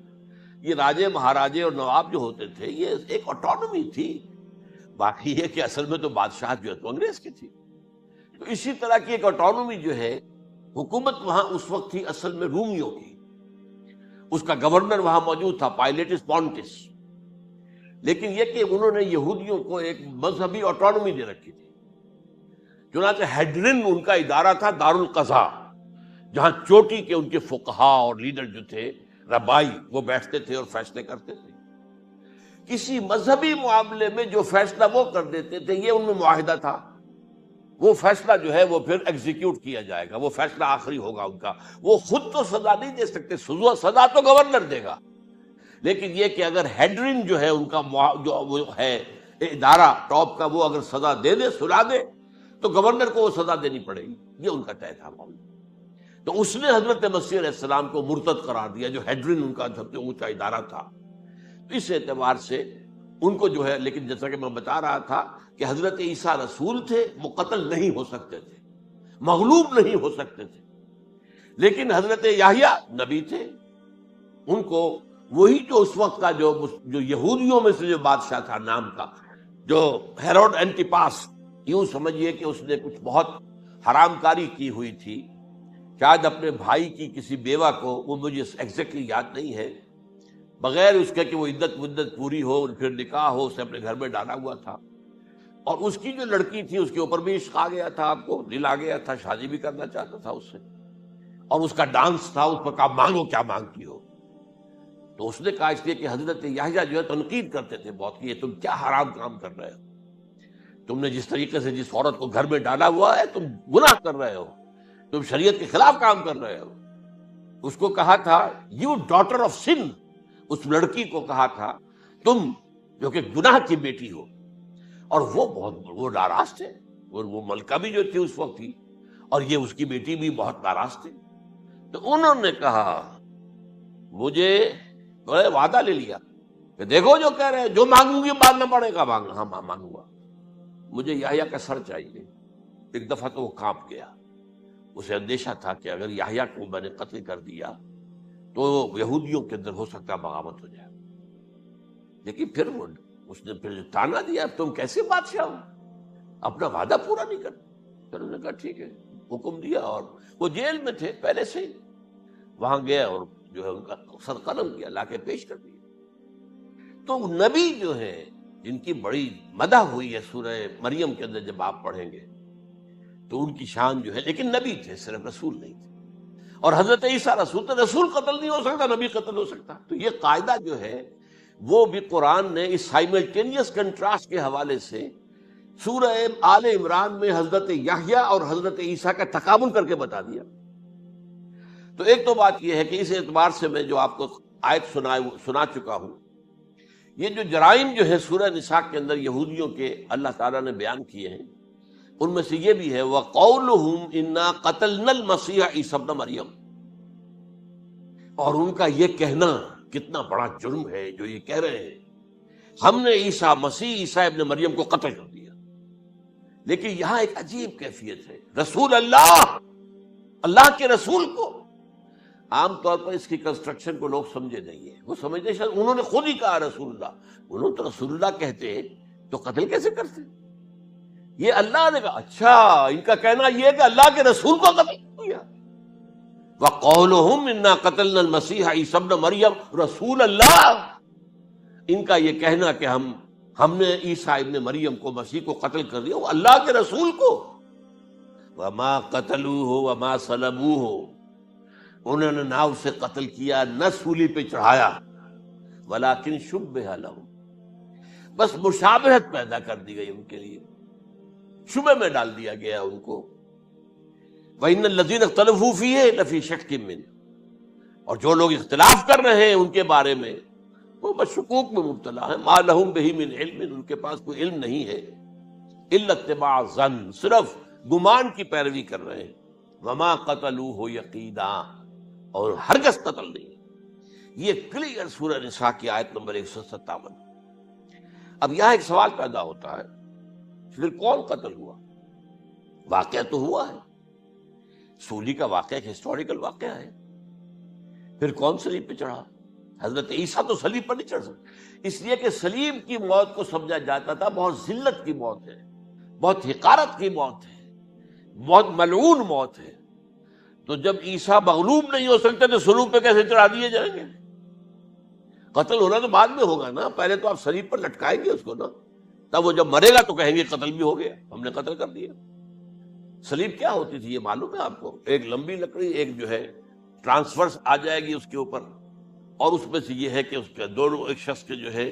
Speaker 1: یہ راجے مہاراجے اور نواب جو ہوتے تھے یہ ایک اٹانومی تھی، باقی یہ کہ اصل میں تو بادشاہ جو ہے تو انگریز کی تھی۔ تو اسی طرح کی ایک اٹانومی جو ہے حکومت وہاں اس وقت تھی اصل میں رومیوں کی، اس کا گورنر وہاں موجود تھا پائلیٹس پونٹس، لیکن یہ کہ انہوں نے یہودیوں کو ایک مذہبی اٹانومی دے رکھی تھی، چنانچہ ہیڈرن ان کا ادارہ تھا، دارالقضاء، جہاں چوٹی کے ان کے فقہا اور لیڈر جو تھے، ربائی، وہ بیٹھتے تھے اور فیصلے کرتے تھے۔ کسی مذہبی معاملے میں جو فیصلہ وہ کر دیتے تھے یہ ان میں معاہدہ تھا، وہ فیصلہ جو ہے وہ پھر ایگزیکیوٹ کیا جائے گا، وہ فیصلہ آخری ہوگا ان کا، وہ خود تو سزا نہیں دے سکتے، سزا تو گورنر دے گا، لیکن یہ کہ اگر ہیڈرن جو ہے ان کا جو وہ ہے ادارہ ٹاپ کا، وہ اگر سزا دے دے، سلا دے، تو گورنر کو وہ سزا دینی پڑے گی، یہ ان کا طے تھا معاملہ۔ تو اس نے حضرت مسیح علیہ السلام کو مرتد قرار دیا، جو ہیڈرن ان کا سب سے اونچا ادارہ تھا۔ تو اس اعتبار سے ان کو جو ہے، لیکن جیسا کہ میں بتا رہا تھا کہ حضرت عیسیٰ رسول تھے، وہ قتل نہیں ہو سکتے تھے، مغلوب نہیں ہو سکتے تھے، لیکن حضرت یحییٰ نبی تھے، ان کو وہی جو اس وقت کا جو یہودیوں میں سے جو بادشاہ تھا نام کا، جو ہیروڈ اینٹیپاس، یوں سمجھیے کہ اس نے کچھ بہت حرام کاری کی ہوئی تھی، شاید اپنے بھائی کی کسی بیوہ کو، وہ مجھے ایگزیکٹلی یاد نہیں ہے، بغیر اس کے کہ وہ عدت مدت پوری ہو، پھر نکاح ہو، اسے اپنے گھر میں ڈالا ہوا تھا، اور اس کی جو لڑکی تھی اس کے اوپر بھی عشق آ گیا تھا، آپ کو دل آ گیا تھا، شادی بھی کرنا چاہتا تھا اس سے، اور اس کا ڈانس تھا، اس پر کہا مانگو کیا مانگتی ہو۔ تو اس نے کہا، اس لیے کہ حضرت یحییٰ جو ہے تنقید کرتے تھے بہت کہ یہ تم کیا حرام کام کر رہے ہو، تم نے جس طریقے سے جس عورت کو گھر میں ڈالا ہوا ہے، تم گناہ کر رہے ہو، تم شریعت کے خلاف کام کر رہے ہو۔ اس کو کہا تھا یو ڈاٹر آف سن، اس لڑکی کو کہا تھا تم جو کہ گناہ کی بیٹی ہو، اور وہ ناراض تھے، وہ ملکہ بھی جو تھی اس وقت تھی، اور یہ اس کی بیٹی بھی بہت ناراض تھی۔ تو انہوں نے کہا، مجھے وعدہ لے لیا کہ دیکھو جو کہہ رہے ہیں، جو مانگوں گی مانگنا پڑے گا، ہاں مانگوں گا، مجھے یحییٰ کا سر چاہیے۔ ایک دفعہ تو وہ کانپ گیا، اسے اندیشہ تھا کہ اگر یحییٰ کو میں نے قتل کر دیا تو یہودیوں کے اندر ہو سکتا ہے بغاوت ہو جائے، لیکن پھر اس نے پھر تانا دیا، تم کیسے بادشاہ ہو، اپنا وعدہ پورا نہیں کرتے۔ پھر انہوں نے کہا ٹھیک ہے، حکم دیا، اور وہ جیل میں تھے پہلے سے ہی، وہاں گیا اور جو ہے ان کا سر قلم کیا، لا کے پیش کر دیا۔ تو نبی جو ہے جن کی بڑی مدح ہوئی ہے سورہ مریم کے اندر، جب آپ پڑھیں گے تو ان کی شان جو ہے، لیکن نبی تھے، صرف رسول نہیں تھے۔ اور حضرت عیسیٰ رسول تھے، رسول قتل نہیں ہو سکتا، نبی قتل ہو سکتا۔ تو یہ قاعدہ جو ہے وہ بھی قرآن نے اس سائملٹینیس کنٹراسٹ کے حوالے سے سورہ آل عمران میں حضرت یحییٰ اور حضرت عیسیٰ کا تقابل کر کے بتا دیا۔ تو ایک تو بات یہ ہے کہ اس اعتبار سے میں جو آپ کو آیت سنا چکا ہوں، یہ جو جرائم جو ہے سورہ نساء کے اندر یہودیوں کے اللہ تعالیٰ نے بیان کیے ہیں، ان میں سے یہ بھی ہے وَقَوْلُهُمْ إِنَّا قَتَلْنَا الْمَسِيحَ عِيسَى ابْنَ مَرْيَمَ، اور ان کا یہ کہنا کتنا بڑا جرم ہے جو یہ کہہ رہے ہیں ہم نے عیسیٰ ابن مریم کو قتل کر دیا۔ لیکن یہاں ایک عجیب کیفیت ہے، رسول اللہ کے رسول کو، عام طور پر اس کی کنسٹرکشن کو لوگ سمجھے نہیں ہیں، وہ سمجھتے شاید انہوں نے خود ہی کہا رسول اللہ، انہوں تو رسول اللہ کہتے تو قتل کیسے کرتے؟ یہ اللہ نے کہا، اچھا ان کا کہنا یہ ہے کہ اللہ کے رسول کو قتل کیا۔ وَقَوْلُهُمْ إِنَّا قَتَلْنَا الْمَسِيحَ عِيسَى ابْنَ مَرْيَمَ رسول اللہ، ان کا یہ کہنا کہ ہم نے عیسیٰ ابن مریم کو، مسیح کو قتل کر دیا، وہ اللہ کے رسول کو۔ وَمَا قَتَلُوهُ وَمَا صَلَبُوهُ، انہوں نے نہ اسے قتل کیا، نہ سولی پہ چڑھایا، ولیکن شبہ لہم، بس مشابہت پیدا کر دی گئی ان کے لیے، شبہ میں ڈال دیا گیا ان کو۔ وَإِنَّ الَّذِينَ اخْتَلَفُوا فِيهِ لَفِي شَكٍّ مِّنْهُ، اور جو لوگ اختلاف کر رہے ہیں ان کے بارے میں وہ بس شکوک میں مبتلا ہیں۔ مَا لَهُم بِهِ مِنْ عِلْمٍ، ان کے پاس کوئی علم نہیں ہے، إِلَّا اتِّبَاعَ الظَّنِّ، صرف گمان کی پیروی کر رہے ہیں۔ وَمَا قَتَلُوهُ يَقِينًا، اور ہرگز قتل نہیں۔ یہ کلیئر سورہ نساء کی آیت نمبر 157۔ اب یہاں ایک سوال پیدا ہوتا ہے، پھر کون قتل ہوا؟ واقعہ تو ہوا ہے، سولی کا واقعہ ایک ہسٹوریکل واقعہ ہے، پھر کون صلیب پہ چڑھا؟ حضرت عیسیٰ تو صلیب پر نہیں چڑھ سکتے، اس لیے کہ صلیب کی موت کو سمجھا جاتا تھا بہت ذلت کی موت ہے، بہت حقارت کی موت ہے، بہت ملعون موت ہے۔ تو جب عیسیٰ مغلوب نہیں ہو سکتے تو صلیب پہ کیسے چڑھا دیے جائیں گے؟ قتل ہونا تو بعد میں ہوگا نا، پہلے تو آپ صلیب پر لٹکائیں گے اس کو نا، تب وہ جب مرے گا تو کہیں گے قتل بھی ہو گیا، ہم نے قتل کر دیا۔ صلیب کیا ہوتی تھی یہ معلوم ہے آپ کو؟ ایک لمبی لکڑی، ایک جو ہے ٹرانسفرس آ جائے گی اس کے اوپر، اور اس میں سے یہ ہے کہ اس کے دونوں، ایک شخص کے جو ہے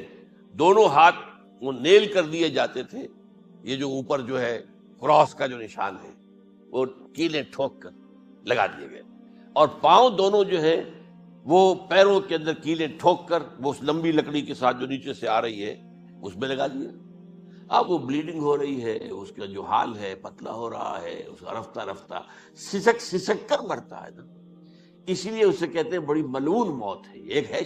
Speaker 1: دونوں ہاتھ وہ نیل کر دیے جاتے تھے، یہ جو اوپر جو ہے کراس کا جو نشان ہے وہ کیلیں ٹھوک کر لگا دیے گئے، اور پاؤں دونوں جو ہے وہ پیروں کے اندر کیلیں ٹھوک کر وہ اس لمبی لکڑی کے ساتھ جو نیچے سے آ رہی ہے اس میں لگا دیا۔ اب وہ بلیڈنگ ہو رہی ہے، اس کا جو حال ہے پتلا ہو رہا ہے، اس کا رفتہ رفتہ سسک سسک کر مرتا ہے نا، اسی لیے اسے کہتے ہیں بڑی ملعون موت ہے۔ ایک ہے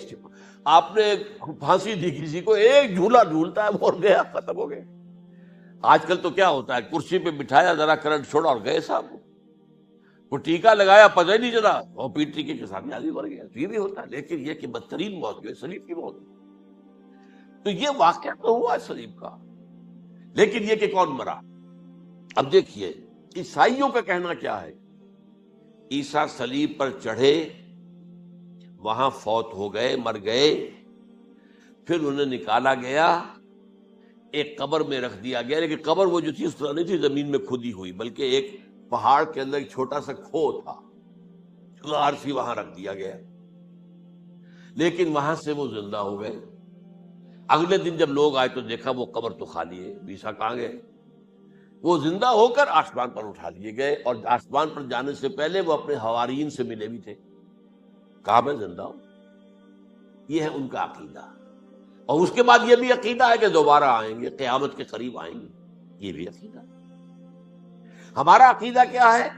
Speaker 1: آپ نے پھانسی دی کسی کو، ایک جھولا جھولتا ہے مر گیا، ختم ہو گیا۔ آج کل تو کیا ہوتا ہے، کرسی پہ بٹھایا، ذرا کرنٹ چھوڑا اور گئے صاحب، وہ ٹیکا لگایا پتہ ہی نہیں چلا، وہ پیٹ ٹیکے کے ساتھ آدمی مر گیا، یہ بھی ہوتا ہے۔ لیکن یہ کہ بدترین موت جو ہے صلیب کی موت، تو یہ واقعہ تو ہوا ہے صلیب کا، لیکن یہ کہ کون مرا؟ اب دیکھیے عیسائیوں کا کہنا کیا ہے، عیسیٰ صلیب پر چڑھے، وہاں فوت ہو گئے، مر گئے، پھر انہیں نکالا گیا، ایک قبر میں رکھ دیا گیا، لیکن قبر وہ جو تھی اس طرح نہیں تھی زمین میں کھودی ہوئی، بلکہ ایک پہاڑ کے اندر ایک چھوٹا سا کھو تھا، غار سی، وہاں رکھ دیا گیا، لیکن وہاں سے وہ زندہ ہو گئے۔ اگلے دن جب لوگ آئے تو دیکھا وہ قبر تو خالی ہے، عیسیٰ کہاں گئے؟ وہ زندہ ہو کر آسمان پر اٹھا لیے گئے، اور آسمان پر جانے سے پہلے وہ اپنے حواریین سے ملے بھی تھے، کہا میں زندہ ہوں۔ یہ ہے ان کا عقیدہ، اور اس کے بعد یہ بھی عقیدہ ہے کہ دوبارہ آئیں گے، قیامت کے قریب آئیں گے، یہ بھی عقیدہ۔ ہمارا عقیدہ کیا ہے؟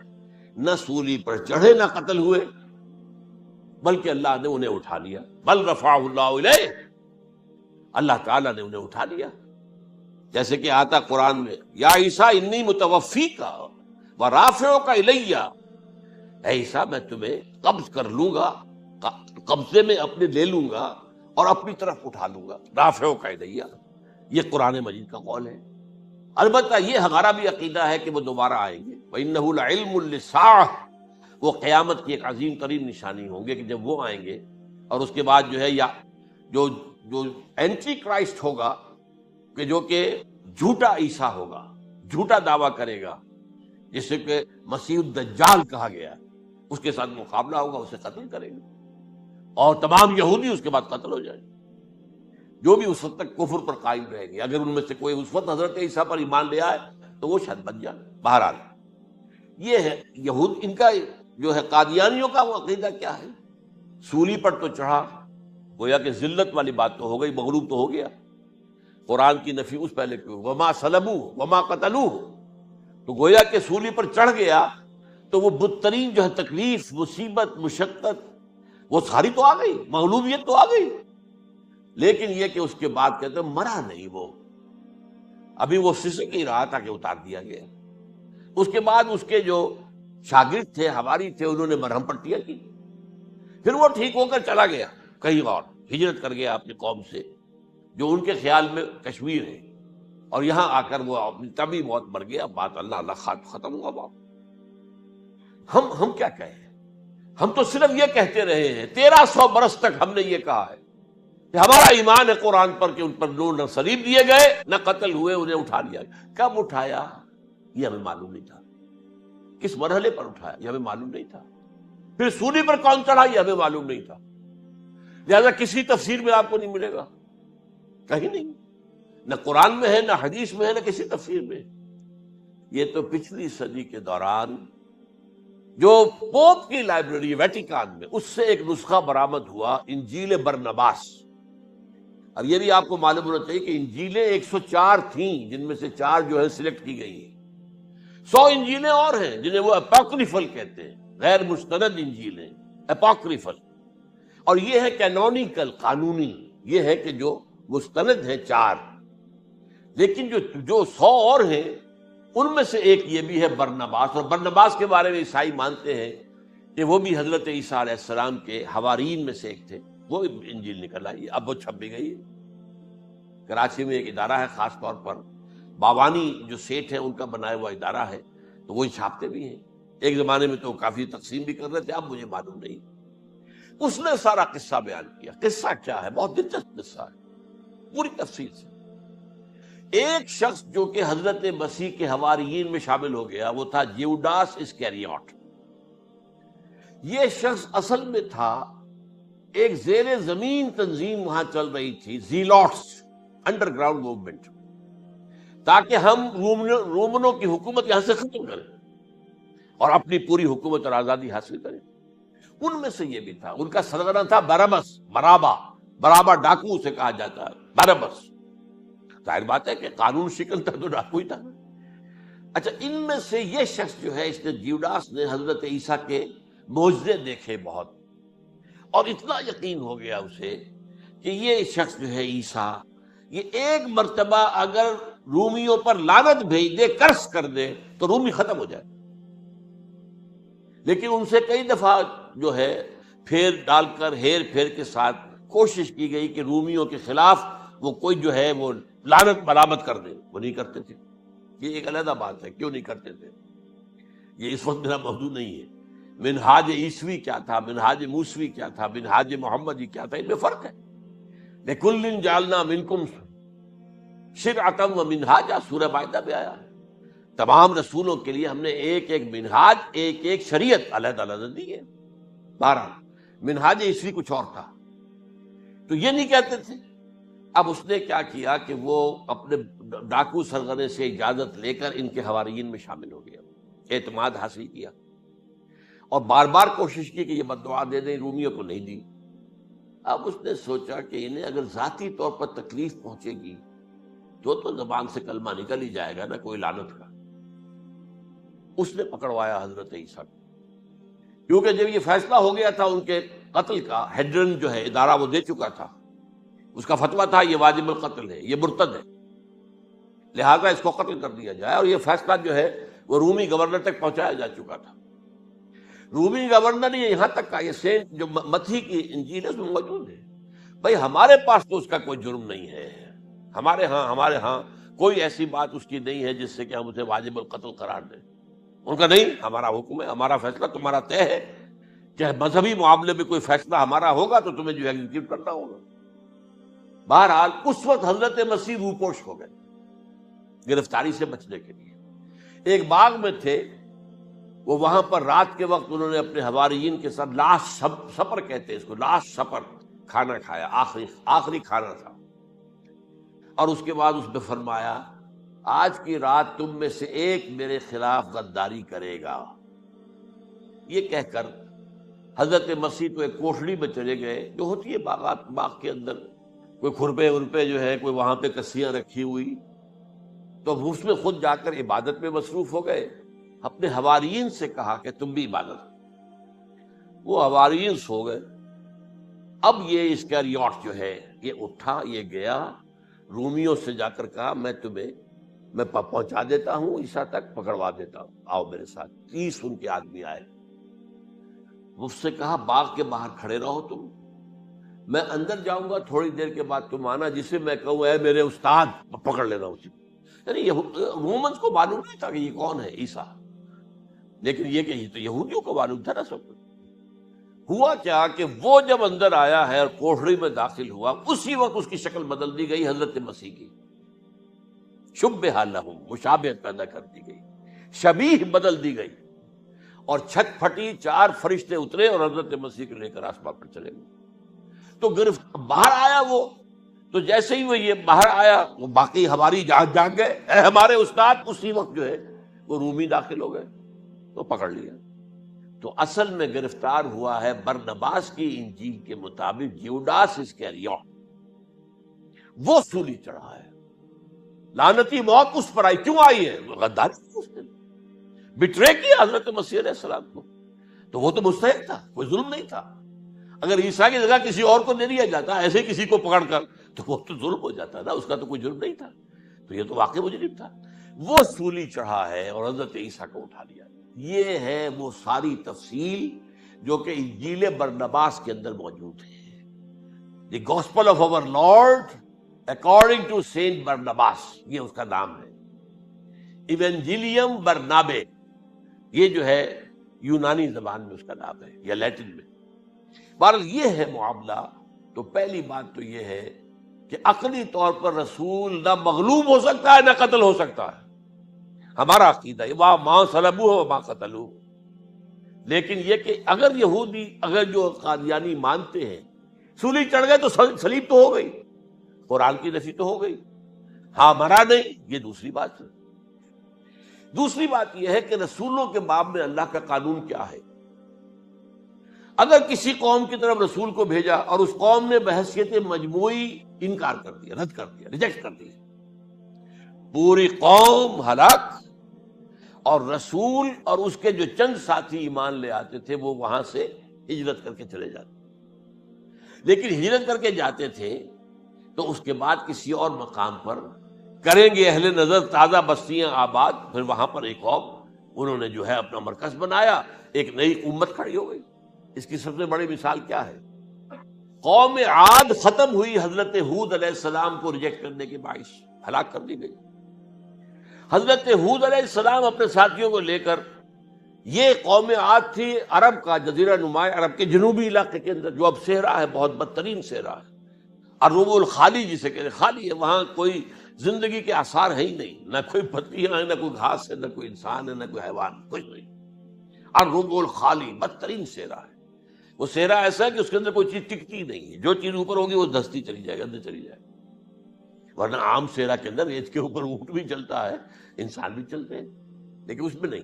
Speaker 1: نہ سولی پر چڑھے، نہ قتل ہوئے، بلکہ اللہ نے انہیں اٹھا لیا، بل رفعہ اللہ الیہ، اللہ تعالیٰ نے انہیں اٹھا لیا، جیسے کہ آتا قرآن میں، یا عیسیٰ انی متوفیک ورافعک الیہ، اے عیسیٰ میں تمہیں قبض کر لوں گا، قبضے میں اپنے لے لوں گا اور اپنی طرف اٹھا لوں گا، رافعک الیہ، یہ قرآن مجید کا قول ہے۔ البتہ یہ ہمارا بھی عقیدہ ہے کہ وہ دوبارہ آئیں گے، وَإِنَّهُ لَعِلْمٌ لِلسَّاعَةِ، وہ قیامت کی ایک عظیم ترین نشانی ہوں گے کہ جب وہ آئیں گے، اور اس کے بعد جو ہے یا جو اینٹی کرائسٹ ہوگا، کہ جو کہ جھوٹا عیسیٰ ہوگا، جھوٹا دعویٰ کرے گا، جسے کہ مسیح الدجال کہا گیا، اس کے ساتھ مقابلہ ہوگا، اسے قتل کریں گے، اور تمام یہودی اس کے بعد قتل ہو جائیں گے، جو بھی اس وقت تک کفر پر قائم رہیں گے۔ اگر ان میں سے کوئی اس وقت حضرت عیسیٰ پر ایمان لے آئے تو وہ شاید بن جائے۔ بہرحال یہ ہے یہود، ان کا جو ہے قادیانیوں کا وہ عقیدہ کیا ہے، سولی پر تو چڑھا، گویا کہ ذلت والی بات تو ہو گئی، مغلوب تو ہو گیا، قرآن کی نفی اس پہلے کیوں، وما صلبوہ وما قتلوہ، تو گویا کہ سولی پر چڑھ گیا تو وہ بدترین جو ہے تکلیف، مصیبت، مشقت، وہ ساری تو آ گئی، مغلوبیت تو آ گئی، لیکن یہ کہ اس کے بعد کہتے ہیں مرا نہیں، وہ ابھی وہ سسک ہی رہا تھا کہ اتار دیا گیا۔ اس کے بعد اس کے جو شاگرد تھے، حواری تھے، انہوں نے مرہم پٹیاں کی، پھر وہ ٹھیک ہو کر چلا گیا کہیں اور، ہجرت کر گیا اپنی قوم سے جو ان کے خیال میں کشمیر ہے، اور یہاں آ کر وہ اپنی طبی موت مر گیا۔ بات اللہ اللہ ختم ہوا بات۔ ہم کیا کہیں، ہم تو صرف یہ کہتے رہے ہیں، 1300 برس تک ہم نے یہ کہا ہے کہ ہمارا ایمان ہے قرآن پر کہ ان پر نہ صلیب دیے گئے، نہ قتل ہوئے، انہیں اٹھا لیا گیا۔ کب اٹھایا یہ ہمیں معلوم نہیں تھا، کس مرحلے پر اٹھایا یہ ہمیں معلوم نہیں تھا، پھر سولی پر کون چڑھا یہ ہمیں معلوم نہیں تھا، لہذا کسی تفسیر میں آپ کو نہیں ملے گا، کہیں نہیں، نہ قرآن میں ہے، نہ حدیث میں ہے، نہ کسی تفسیر میں۔ یہ تو پچھلی صدی کے دوران جو پوپ کی لائبریری ویٹیکان میں، اس سے ایک نسخہ برآمد ہوا، انجیل برنباس۔ اب یہ بھی آپ کو معلوم ہونا چاہیے کہ انجیلیں 104 تھیں، جن میں سے 4 جو ہے سلیکٹ کی گئی ہیں۔ 100 انجیلیں اور ہیں جنہیں وہ اپوکریفل کہتے ہیں، غیر مستند انجیلیں، اپوکریفل۔ اور یہ ہے کینونیکل، قانونی، یہ ہے کہ جو مستند ہیں 4، لیکن جو 100 اور ہیں ان میں سے ایک یہ بھی ہے برنباس۔ اور برنباس کے بارے میں عیسائی مانتے ہیں کہ وہ بھی حضرت عیسیٰ علیہ السلام کے حواریین میں سے ایک تھے۔ وہ انجیل نکل آئی، اب وہ چھپ بھی گئی ہے۔ کراچی میں ایک ادارہ ہے، خاص طور پر باوانی جو سیٹ ہیں ان کا بنایا ہوا ادارہ ہے، تو وہی چھاپتے بھی ہیں۔ ایک زمانے میں تو کافی تقسیم بھی کر رہے تھے، اب مجھے معلوم نہیں۔ اس نے سارا قصہ بیان کیا۔ قصہ کیا ہے؟ بہت دلچسپ قصہ ہے، پوری تفصیل سے۔ ایک شخص جو کہ حضرت مسیح کے حواریین میں شامل ہو گیا، وہ تھا جیوڈاس اسکیریوٹ۔ یہ شخص اصل میں تھا ایک زیر زمین تنظیم وہاں چل رہی تھی، زیلوٹس، انڈر گراؤنڈ موومنٹ، تاکہ ہم رومنوں کی حکومت یہاں سے ختم کریں اور اپنی پوری حکومت اور آزادی حاصل کریں۔ ان میں سے یہ بھی تھا، ان کا سرغنہ تھا برابس، برابا ڈاکو اسے کہا جاتا ہے، برابس۔ ظاہر بات ہے کہ قانون شکن تھا تو ڈاکو ہی تھا۔ اچھا، ان میں سے یہ شخص جو ہے، اس نے جیوڈاس نے حضرت عیسیٰ کے معجزے دیکھے بہت، اور اتنا یقین ہو گیا اسے کہ یہ شخص جو ہے عیسیٰ، یہ ایک مرتبہ اگر رومیوں پر لعنت بھیج دے، کرس کر دے، تو رومی ختم ہو جائے۔ لیکن ان سے کئی دفعہ جو ہے پھیر ڈال کر، ہیر پھیر کے ساتھ کوشش کی گئی کہ رومیوں کے خلاف وہ کوئی جو ہے وہ لعنت برآمد کر دے، وہ نہیں کرتے تھے۔ یہ ایک علیحدہ بات ہے، کیوں نہیں کرتے تھے، یہ اس وقت میرا موضوع نہیں ہے۔ منہاج عیسوی کیا تھا، منہاج موسوی کیا تھا، منہاج محمدی کیا تھا، ان میں فرق ہے۔ لِكُلٍّ جَعَلْنَا مِنْكُمْ شِرْعَةً وَمِنْهَاجًا، سورہ مائدہ میں آیا ہے۔ تمام رسولوں کے لیے ہم نے ایک ایک منہاج، ایک ایک شریعت علیحدہ علیحدہ دی ہے۔ بہرحال منہاج عیسوی کچھ اور تھا، تو یہ نہیں کہتے تھے۔ اب اس نے کیا کیا کہ وہ اپنے ڈاکو سرغنے سے اجازت لے کر ان کے حواریین میں شامل ہو گیا، اعتماد حاصل کیا، اور بار بار کوشش کی کہ یہ بد دعا دے دیں، رومیوں کو نہیں دی۔ اب اس نے سوچا کہ انہیں اگر ذاتی طور پر تکلیف پہنچے گی تو زبان سے کلمہ نکل ہی جائے گا نا، کوئی لعنت کا۔ اس نے پکڑوایا حضرت عیسیٰ کو، کیونکہ جب یہ فیصلہ ہو گیا تھا ان کے قتل کا، ہیڈرن جو ہے ادارہ وہ دے چکا تھا، اس کا فتویٰ تھا یہ واجب القتل ہے، یہ مرتد ہے، لہذا اس کو قتل کر دیا جائے۔ اور یہ فیصلہ جو ہے وہ رومی گورنر تک پہنچایا جا چکا تھا۔ رومی گورنر نے یہاں تک کہا، یہ سینٹ جو متی کی انجیل ہے اس میں موجود ہے، بھائی ہمارے پاس تو اس کا کوئی جرم نہیں ہے، ہمارے ہاں کوئی ایسی بات اس کی نہیں ہے جس سے کہ ہم اسے واجب القتل قرار دیں۔ ان کا نہیں، ہمارا حکم ہے، ہمارا فیصلہ تمہارا طے ہے کہ مذہبی معاملے میں کوئی فیصلہ ہمارا ہوگا تو تمہیں جو ایگزیکیوٹ کرنا ہوگا۔ بہرحال اس وقت حضرت مسیح روپوش ہو گئے گرفتاری سے بچنے کے لیے۔ ایک باغ میں تھے وہ، وہاں پر رات کے وقت انہوں نے اپنے حواریین کے ساتھ لاسٹ سپر کہتے ہیں اس کو، لاسٹ سپر، کھانا کھایا، آخری کھانا تھا۔ اور اس کے بعد اس نے فرمایا، آج کی رات تم میں سے ایک میرے خلاف غداری کرے گا۔ یہ کہہ کر حضرت مسیح تو ایک کوٹھڑی میں چلے گئے، جو ہوتی ہے باغ کے اندر، کوئی کھرپے ورپے جو ہے، کوئی وہاں پہ کسیاں رکھی ہوئی، تو اس میں خود جا کر عبادت میں مصروف ہو گئے۔ اپنے حواریین سے کہا کہ تم بھی عبادت۔ وہ حواریین سو گئے۔ اب یہ اسکریوٹ جو ہے یہ اٹھا، یہ گیا رومیوں سے جا کر کہا، میں پہنچا دیتا ہوں عیسیٰ تک، پکڑوا دیتا ہوں، آؤ میرے ساتھ۔ 30 ان کے آدمی آئے، مجھ سے کہا باغ کے باہر کھڑے رہو تم، میں اندر جاؤں گا، تھوڑی دیر کے بعد تم آنا، جسے میں کہوں اے میرے استاد، پکڑ لینا اسی کو۔ یعنی رومنس کو معلوم نہیں تھا کہ یہ کون ہے عیسیٰ، لیکن یہ کہ یہ تو یہودیوں کو معلوم تھا نا سب کچھ۔ ہوا کیا کہ وہ جب اندر آیا ہے اور کوٹھڑی میں داخل ہوا، اسی وقت اس کی شکل بدل دی گئی حضرت مسیح کی، شبہ لہم، مشابہت پیدا کر دی گئی، شبیہ بدل دی گئی، اور چھت پھٹی، 4 فرشتے اترے اور حضرت مسیح کو لے کر آسمان پر چلے گئے۔ تو گرفت باہر آیا وہ، تو جیسے ہی وہ یہ باہر آیا وہ باقی ہماری جان جان گئے، اے ہمارے استاد، اسی وقت جو ہے وہ رومی داخل ہو گئے تو پکڑ لیا۔ تو اصل میں گرفتار ہوا ہے برنباس کی انجیل کے مطابق جیوڈاس اسکریوت، وہ سولی چڑھا ہے۔ لعنتی موت اس پر آئی، کیوں آئی ہے؟ غداری کی اس نے، بٹرے کیا حضرت مسیح علیہ السلام کو، تو وہ تو مستحق تھا، کوئی ظلم نہیں تھا۔ اگر عیسیٰ کی جگہ کسی اور کو دے دیا جاتا ایسے ہی کسی کو پکڑ کر، تو وہ تو ظلم ہو جاتا نا، اس کا تو کوئی جرم نہیں تھا، تو یہ تو واقعی مجرم تھا۔ وہ سولی چڑھا ہے اور حضرت عیسیٰ کو اٹھا لیا۔ یہ ہے وہ ساری تفصیل جو کہ انجیل برنباس کے اندر موجود ہے۔ The gospel of our Lord according to Saint Barnabas, یہ اس کا نام ہے۔ ایونجیلیم برنابے، یہ جو ہے یونانی زبان میں اس کا نام ہے یا لیٹن میں۔ بہرحال یہ ہے معاملہ۔ تو پہلی بات تو یہ ہے کہ عقلی طور پر رسول نہ مغلوب ہو سکتا ہے نہ قتل ہو سکتا ہے، ہمارا عقیدہ ہے، وہاں ماں صلبوہ و ماں قتلوہ۔ لیکن یہ کہ اگر یہودی، اگر جو قادیانی مانتے ہیں سولی چڑھ گئے تو صلیب تو ہو گئی، قرآن کی نفی تو ہو گئی، ہاں مرا نہیں، یہ دوسری بات ہے۔ دوسری بات یہ ہے کہ رسولوں کے باب میں اللہ کا قانون کیا ہے؟ اگر کسی قوم کی طرف رسول کو بھیجا اور اس قوم نے بحیثیت مجموعی انکار کر دیا، رد کر دیا، ریجیکٹ کر دیا، پوری قوم ہلاک، اور رسول اور اس کے جو چند ساتھی ایمان لے آتے تھے وہ وہاں سے ہجرت کر کے چلے جاتے۔ لیکن ہجرت کر کے جاتے تھے تو اس کے بعد کسی اور مقام پر کریں گے اہل نظر تازہ بستیاں آباد، پھر وہاں پر ایک قوم انہوں نے جو ہے اپنا مرکز بنایا، ایک نئی امت کھڑی ہو گئی۔ اس کی سب سے بڑی مثال کیا ہے؟ قوم عاد ختم ہوئی حضرت ہود علیہ السلام کو ریجیکٹ کرنے کے باعث، ہلاک کر دی گئی۔ حضرت ہود علیہ السلام اپنے ساتھیوں کو لے کر، یہ قوم عاد تھی عرب کا جزیرہ نما عرب کے جنوبی علاقے کے اندر، جو اب صحرا ہے، بہت بدترین صحرا ہے، الربع الخالی جسے کہتے ہیں، خالی ہے، وہاں کوئی زندگی کے آثار ہے ہی نہیں، نہ کوئی پتیاں ہیں، نہ کوئی گھاس ہے، نہ کوئی انسان ہے، نہ کوئی حیوان، کچھ نہیں۔ الربع الخالی، بدترین صحرا ہے۔ وہ صحرا ایسا ہے کہ اس کے اندر کوئی چیز ٹکتی نہیں ہے، جو چیز اوپر ہوگی وہ دھستی چلی جائے گی، اندر چلی جائے گی۔ ورنہ عام صحرا کے اندر ریت کے اوپر اونٹ بھی چلتا ہے، انسان بھی چلتے ہیں، لیکن اس میں نہیں۔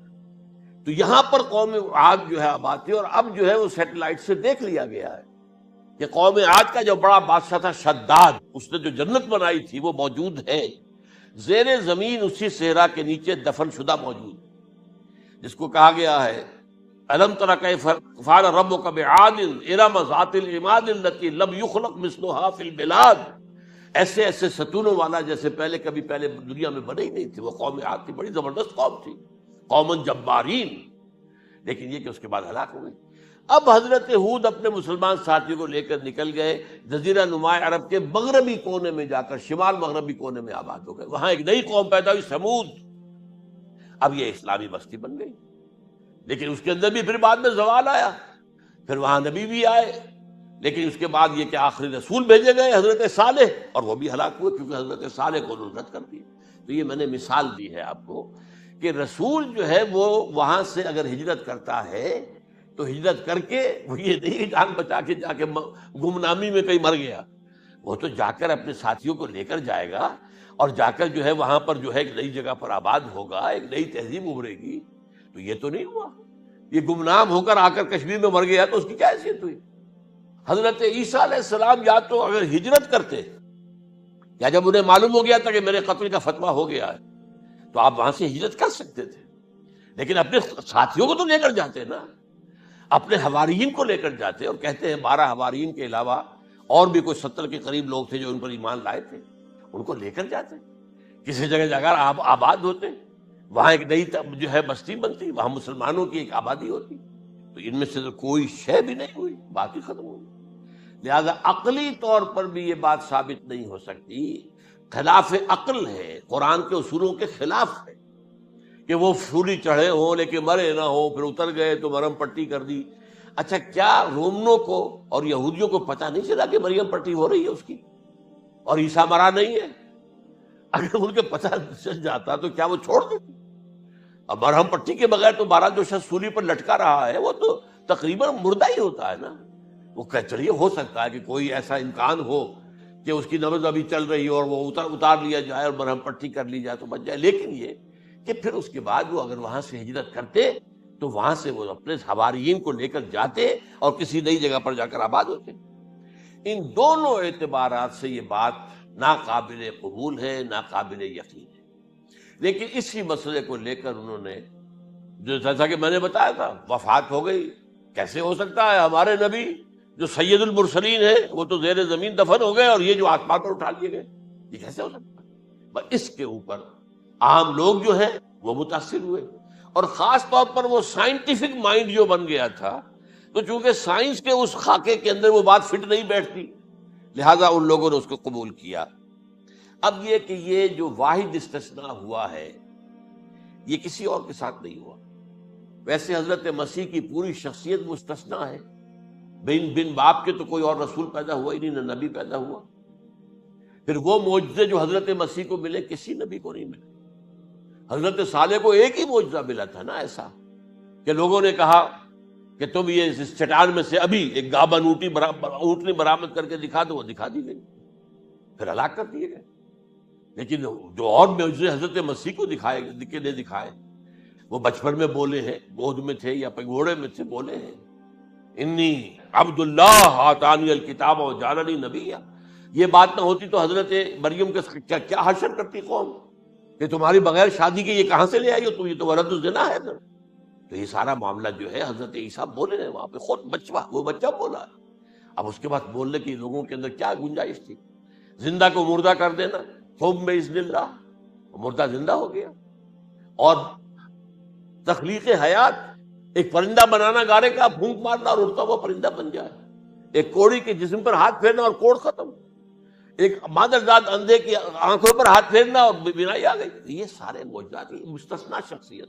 Speaker 1: تو یہاں پر قوم عاد جو ہے آباد تھی، اور اب جو ہے وہ سیٹلائٹ سے دیکھ لیا گیا ہے کہ قوم عاد کا جو بڑا بادشاہ تھا شداد، اس نے جو جنت بنائی تھی وہ موجود ہے زیر زمین، اسی صحرا کے نیچے دفن شدہ موجود، جس کو کہا گیا ہے الم تر کیف فعل ربک بعاد ارم ذات العماد التی لم یخلق مثلها فی البلاد۔ ایسے ایسے ستونوں والا جیسے پہلے دنیا میں بنے ہی نہیں تھے۔ وہ قوم عاد تھی، بڑی زبردست قوم تھی، قوم جبارین، لیکن یہ کہ اس کے بعد ہلاک ہو گئی۔ اب حضرت ہود اپنے مسلمان ساتھیوں کو لے کر نکل گئے، جزیرہ نما عرب کے مغربی کونے میں جا کر، شمال مغربی کونے میں آباد ہو گئے۔ وہاں ایک نئی قوم پیدا ہوئی، سمود۔ اب یہ اسلامی بستی بن گئی، لیکن اس کے اندر بھی پھر بعد میں زوال آیا، پھر وہاں نبی بھی آئے، لیکن اس کے بعد یہ کہ آخری رسول بھیجے گئے حضرت صالح، اور وہ بھی ہلاک ہوئے کیونکہ حضرت صالح کو انہوں نے رد کر دی۔ تو یہ میں نے مثال دی ہے آپ کو کہ رسول جو ہے وہ وہاں سے اگر ہجرت کرتا ہے تو ہجرت کر کے وہ یہ نہیں جان بچا کے جا کے گمنامی میں کہیں مر گیا، وہ تو جا کر اپنے ساتھیوں کو لے کر جائے گا، اور جا کر جو ہے وہاں پر جو ہے ایک نئی جگہ پر آباد ہوگا، ایک نئی تہذیب ابھرے گی۔ تو یہ تو نہیں ہوا، یہ گمنام ہو کر آ کر کشمیر میں مر گیا تو اس کی کیا حیثیت ہوئی؟ حضرت عیسیٰ علیہ السلام یا تو اگر ہجرت کرتے، یا جب انہیں معلوم ہو گیا تھا کہ میرے قتل کا فتویٰ ہو گیا ہے، تو آپ وہاں سے ہجرت کر سکتے تھے، لیکن اپنے ساتھیوں کو تو لے کر جاتے نا، اپنے حواریین کو لے کر جاتے، اور کہتے ہیں 12 حواریین کے علاوہ اور بھی کوئی 70 کے قریب لوگ تھے جو ان پر ایمان لائے تھے، ان کو لے کر جاتے، کسی جگہ جا کر آباد ہوتے، وہاں ایک نئی جو ہے بستی بنتی، وہاں مسلمانوں کی ایک آبادی ہوتی۔ تو ان میں سے تو کوئی شے بھی نہیں ہوئی، بات ہی ختم ہوئی۔ لہذا عقلی طور پر بھی یہ بات ثابت نہیں ہو سکتی، خلاف عقل ہے، قرآن کے اصولوں کے خلاف ہے کہ وہ سولی چڑھے ہوں لیکن مرے نہ ہوں، پھر اتر گئے تو مرم پٹی کر دی۔ اچھا، کیا رومنوں کو اور یہودیوں کو پتہ نہیں چلا کہ مریم پٹی ہو رہی ہے اس کی اور عیسیٰ مرا نہیں ہے؟ اگر ان کے پتہ چل جاتا تو کیا وہ چھوڑ دیتے؟ اب مرہم پٹی کے بغیر تو 12 جو شخص سولی پر لٹکا رہا ہے وہ تو تقریباً مردہ ہی ہوتا ہے نا، وہ کہ چلیے ہو سکتا ہے کہ کوئی ایسا امکان ہو کہ اس کی نبض ابھی چل رہی ہو اور وہ اتار لیا جائے اور مرہم پٹی کر لی جائے تو بچ جائے، لیکن یہ کہ پھر اس کے بعد وہ اگر وہاں سے ہجرت کرتے تو وہاں سے وہ اپنے حواریین کو لے کر جاتے اور کسی نئی جگہ پر جا کر آباد ہوتے۔ ان دونوں اعتبارات سے یہ بات ناقابل قبول ہے، ناقابل یقین ہے۔ لیکن اسی مسئلے کو لے کر انہوں نے، جو جیسا کہ میں نے بتایا تھا، وفات ہو گئی، کیسے ہو سکتا ہے ہمارے نبی جو سید المرسلین ہے وہ تو زیر زمین دفن ہو گئے اور یہ جو آسمان پر اٹھا لیے گئے، یہ کیسے ہو سکتا ہے؟ بس اس کے اوپر عام لوگ جو ہیں وہ متاثر ہوئے، اور خاص طور پر وہ سائنٹیفک مائنڈ جو بن گیا تھا، تو چونکہ سائنس کے اس خاکے کے اندر وہ بات فٹ نہیں بیٹھتی، لہذا ان لوگوں نے اس کو قبول کیا۔ اب یہ کہ یہ جو واحد استثناء ہوا ہے یہ کسی اور کے ساتھ نہیں ہوا۔ ویسے حضرت مسیح کی پوری شخصیت مستثنیٰ ہے، بن باپ کے تو کوئی اور رسول پیدا ہوا ہی نہیں، نہ نبی پیدا ہوا۔ پھر وہ معجزے جو حضرت مسیح کو ملے کسی نبی کو نہیں ملے۔ حضرت صالح کو ایک ہی معجزہ ملا تھا نا، ایسا کہ لوگوں نے کہا کہ تم یہ اس چٹان میں سے ابھی ایک گابن اونٹنی برآمد کر کے دکھا دو، وہ دکھا دی گئی، پھر ہلاک کر دیے گئے۔ لیکن جو اور معجزے حضرت مسیح کو دکھائے وہ بچپن میں بولے ہیں، گود میں تھے یا پگوڑے میں تھے، بولے ہیں انی عبد اللہ آتانی الکتاب وجعلنی نبیا۔ یہ بات نہ ہوتی تو حضرت مریم کے کیا حشر کرتی قوم کہ تمہاری بغیر شادی کے یہ کہاں سے لے آئی ہو، یہ تو ولد الزنا ہے۔ تو یہ سارا معاملہ جو ہے حضرت عیسیٰ بولے ہیں وہاں پہ، خود وہ بچہ بولا ہے۔ اب اس کے بعد بولنے کی لوگوں کے اندر کیا گنجائش تھی؟ زندہ کو مردہ کر دینا، ثم بإذن اللہ، مردہ زندہ ہو گیا۔ اور تخلیق حیات، ایک پرندہ بنانا گارے کا، پھونک مارنا اور اڑتا ہوا پرندہ بن جائے، ایک کوڑی کے جسم پر ہاتھ پھیرنا اور کوڑ ختم، ایک مادرزاد اندھے کی آنکھوں پر ہاتھ پھیرنا اور بینائی آ گئی۔ یہ سارے معجزات، یہ مستثنا شخصیت،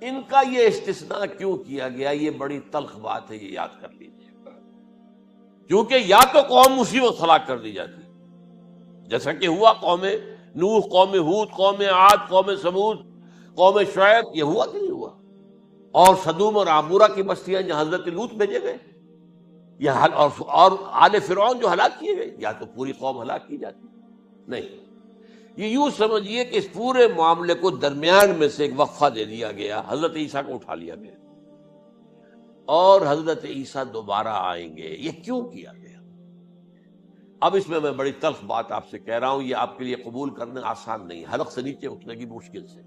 Speaker 1: ان کا یہ استثناء کیوں کیا گیا؟ یہ بڑی تلخ بات ہے، یہ یاد کر لیجیے، کیونکہ یا تو قوم اسی وقت ہلاک کر دی جاتی جیسا کہ ہوا قوم نوح، قوم ہود، قوم عاد، قوم ثمود، قوم شعیب، یہ ہوا کہ نہیں ہوا؟ اور صدوم اور عمورہ کی بستیاں جہاں حضرت لوط بھیجے گئے، اور آل فرعون جو ہلاک کیے گئے، یا تو پوری قوم ہلاک کی جاتی؟ نہیں، یہ یوں سمجھیے کہ اس پورے معاملے کو درمیان میں سے ایک وقفہ دے دیا گیا، حضرت عیسیٰ کو اٹھا لیا گیا، اور حضرت عیسیٰ دوبارہ آئیں گے۔ یہ کیوں کیا گیا؟ اب اس میں بڑی تلخ بات آپ سے کہہ رہا ہوں، یہ آپ کے لیے قبول کرنا آسان نہیں، حلق سے نیچے اٹھنے کی مشکل سے۔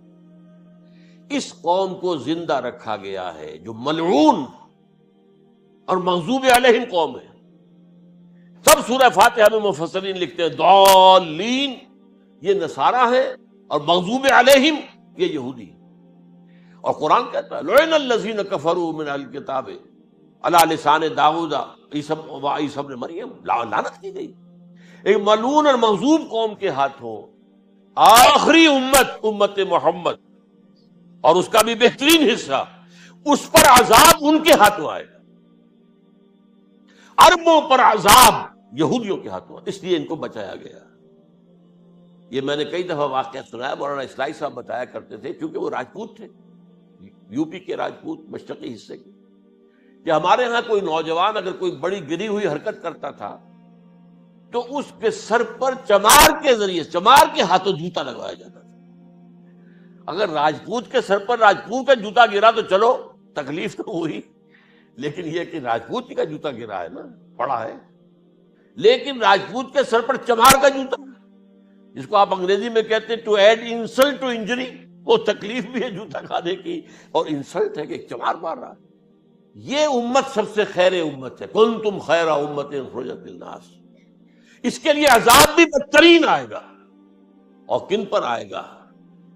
Speaker 1: اس قوم کو زندہ رکھا گیا ہے جو ملعون اور مغضوب علیہم قوم ہے۔ سب سورہ فاتحہ میں مفسرین لکھتے ہیں ضالین، یہ نصارہ ہے، اور مغضوب علیہم یہ یہودی۔ اور قرآن کہتا ہے لعن الذین کفروا من الکتاب علی لسان داؤد عیسی ابن مریم، لعنت کی گئی ایک ملعون اور مغضوب قوم کے ہاتھوں، آخری امت محمد، اور اس کا بھی بہترین حصہ، اس پر عذاب ان کے ہاتھوں آئے گا، عربوں پر عذاب یہودیوں کے ہاتھوں، اس لیے ان کو بچایا گیا۔ یہ میں نے کئی دفعہ واقعہ سنایا، مولانا اسلائی صاحب بتایا کرتے تھے، کیونکہ وہ راجپوت تھے، یو پی کے راجپوت، مشرقی حصے کے، کہ ہمارے ہاں کوئی نوجوان اگر کوئی بڑی گری ہوئی حرکت کرتا تھا تو اس کے سر پر چمار کے ذریعے، چمار کے ہاتھوں جوتا لگوایا جاتا تھا۔ اگر راجپوت کے سر پر راجپوت کا جوتا گرا تو چلو تکلیف تو ہوئی، لیکن یہ کہ راجپوت کا جوتا گرا ہے نا، پڑا ہے، لیکن راجپوت کے سر پر چمار کا جوتا، جس کو آپ انگریزی میں کہتے ہیں to add insult to injury, وہ تکلیف بھی ہے جوتا کھانے کی، اور انسلٹ ہے کہ ایک چمار مار رہا ہے۔ یہ امت سب سے خیر امت ہے، کنتم خیر امت اخرجت للناس۔ اس کے لیے عذاب بھی بدترین آئے گا، اور کن پر آئے گا؟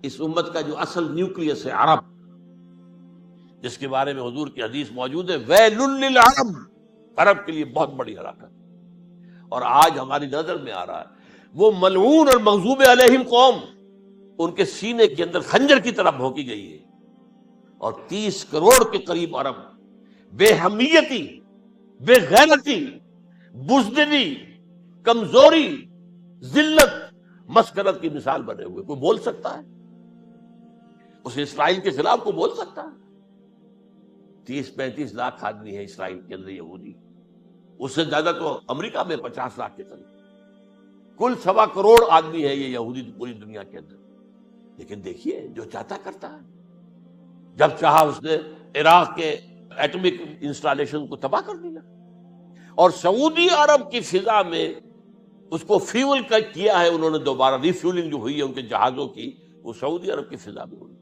Speaker 1: اس امت کا جو اصل نیوکلیس ہے عرب، جس کے بارے میں حضور کی حدیث موجود ہے ویل للعرب، عرب کے لیے بہت بڑی ہلاکت۔ اور آج ہماری نظر میں آ رہا ہے وہ ملعون اور مغضوب علیہم قوم، ان کے سینے کے اندر خنجر کی طرح بھونکی گئی ہے، اور 30 کروڑ کے قریب عرب بے حمیتی، بے غیرتی، بزدلی، کمزوری، ذلت، مسکرت کی مثال بنے ہوئے۔ کوئی بول سکتا ہے اس اسرائیل کے خلاف؟ کوئی بول سکتا ہے؟ 30-35 لاکھ آدمی ہے اسرائیل کے اندر یہودی، اس سے زیادہ تو امریکہ میں 50 لاکھ کے قریب، کل 1.25 کروڑ آدمی ہے یہ یہودی پوری دنیا کے اندر. لیکن دیکھیے جو چاہتا کرتا ہے. جب چاہا اس نے عراق کے ایٹمک انسٹالیشن کو تباہ کر دیا، اور سعودی عرب کی فضا میں اس کو فیول کیا ہے انہوں نے، دوبارہ ری فیولنگ جو ہوئی ہے ان کے جہازوں کی، وہ سعودی عرب کی فضا میں ہوئی.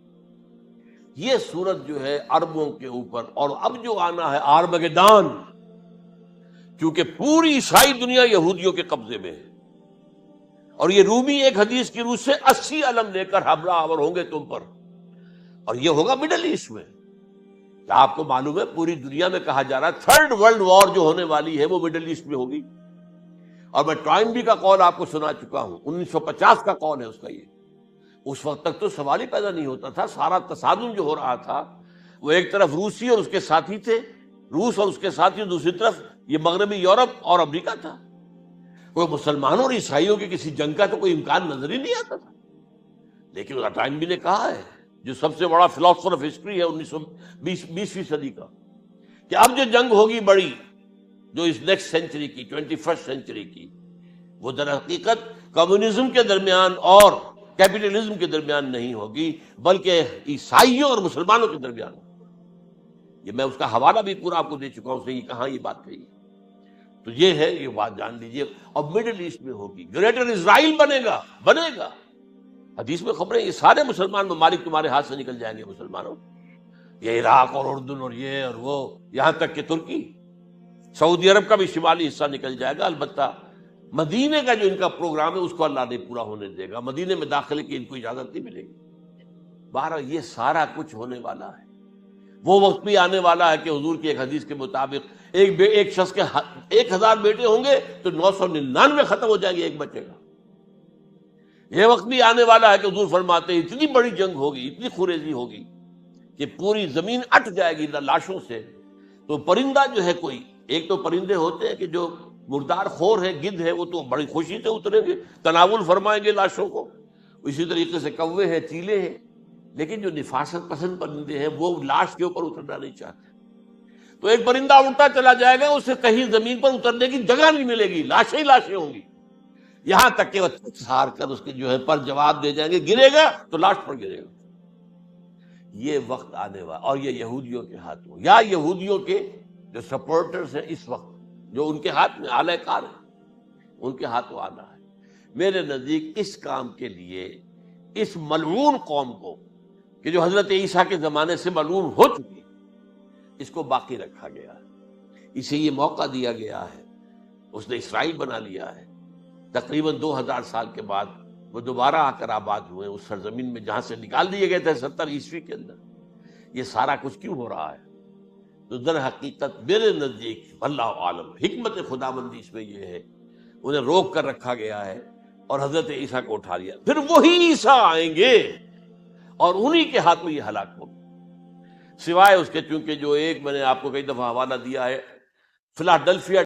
Speaker 1: یہ صورت جو ہے عربوں کے اوپر، اور اب جو آنا ہے آرمگیدان، کیونکہ پوری عیسائی دنیا یہودیوں کے قبضے میں ہے، اور یہ رومی ایک حدیث کی روح سے 80 علم لے کر حملہ آور ہوں گے تم پر، اور یہ ہوگا مڈل ایسٹ میں. کیا آپ کو معلوم ہے پوری دنیا میں کہا جا رہا ہے 3rd ورلڈ وار جو ہونے والی ہے وہ مڈل ایسٹ میں ہوگی. اور میں ٹوائنبی کا قول آپ کو سنا چکا ہوں، 1950 کا قول ہے اس کا. یہ اس وقت تک تو سوال ہی پیدا نہیں ہوتا تھا. سارا تصادم جو ہو رہا تھا وہ ایک طرف روسی اور اس کے ساتھی تھے، روس اور اس کے ساتھی، دوسری طرف یہ مغربی یورپ اور امریکہ تھا. کوئی مسلمانوں اور عیسائیوں کی کسی جنگ کا تو کوئی امکان نظر ہی نہیں آتا تھا. لیکن ٹائنبی نے کہا ہے، جو سب سے بڑا فلاسفر آف ہسٹری ہے 20ویں صدی کا، کہ اب جو جنگ ہوگی بڑی، جو اس نیکسٹ سینچری کی، 21st سینچری کی، وہ در حقیقت کمیونزم کے درمیان اور کیپٹلزم کے درمیان نہیں ہوگی، بلکہ عیسائیوں اور مسلمانوں کے درمیان ہوگی. یہ میں اس کا حوالہ بھی پورا آپ کو دے چکا ہوں، اس نے کہاں یہ بات کہی. تو یہ ہے، یہ بات جان لیجئے. اور مڈل ایسٹ میں ہوگی، گریٹر اسرائیل بنے گا. حدیث میں خبریں، یہ سارے مسلمان ممالک تمہارے ہاتھ سے نکل جائیں گے مسلمانوں. یہ عراق اور اردن اور یہ اور وہ، یہاں تک کہ ترکی، سعودی عرب کا بھی شمالی حصہ نکل جائے گا. البتہ مدینے کا جو ان کا پروگرام ہے اس کو اللہ نہیں پورا ہونے دے گا. مدینے میں داخلے کی ان کو اجازت نہیں ملے گی. بہرحال یہ سارا کچھ ہونے والا ہے. وہ وقت بھی آنے والا ہے کہ حضور کی ایک حدیث کے مطابق ایک شخص کے 1000 بیٹے ہوں گے تو 999 ختم ہو جائیں گے، ایک بچے گا. یہ وقت بھی آنے والا ہے کہ حضور فرماتے ہیں اتنی بڑی جنگ ہوگی، اتنی خوریزی ہوگی کہ پوری زمین اٹ جائے گی لاشوں سے. تو پرندہ جو ہے، کوئی ایک تو پرندے ہوتے ہیں کہ جو مردار خور ہے، گدھ ہے، وہ تو بڑی خوشی سے اتریں گے، تناول فرمائیں گے لاشوں کو. اسی طریقے سے کوے ہیں، چیلے ہیں. لیکن جو نفاست پسند پرندے ہیں وہ لاش کے اوپر اترنا نہیں چاہتے. تو ایک پرندہ اڑتا چلا جائے گا، اسے کہیں زمین پر اترنے کی جگہ نہیں ملے گی، لاشیں ہی لاشیں ہوں گی. یہاں تک کہ وہ سار کر اس کے جو ہے پر جواب دے جائیں گے، گرے گا تو لاش پر گرے گا. یہ وقت آنے والا، اور یہ یہودیوں کے ہاتھوں، یا یہودیوں کے جو سپورٹرز ہیں اس وقت، جو ان کے ہاتھ میں آلہ کار ہیں، ان کے ہاتھوں آنا ہے. میرے نزدیک اس کام کے لیے اس ملعون قوم کو، کہ جو حضرت عیسیٰ کے زمانے سے ملعون ہو چکی، اس کو باقی رکھا گیا ہے. اسے یہ موقع دیا گیا ہے. اس نے اسرائیل بنا لیا ہے. تقریباً 2000 سال کے بعد وہ دوبارہ آ کر آباد ہوئے اس سرزمین میں جہاں سے نکال دیے گئے تھے 70 عیسوی کے اندر. یہ سارا کچھ کیوں ہو رہا ہے؟ تو در حقیقت میرے نزدیک اللہ عالم حکمت خداوندی اس میں یہ ہے، انہیں روک کر رکھا گیا ہے اور حضرت عیسیٰ کو اٹھا لیا. پھر وہی عیسیٰ آئیں گے اور انہی کے ہاتھ میں یہ ہلاک ہوگا. سوائے اس کے، چونکہ جو ایک میں نے آپ کو کئی دفعہ حوالہ دیا ہے، فلاڈلفیا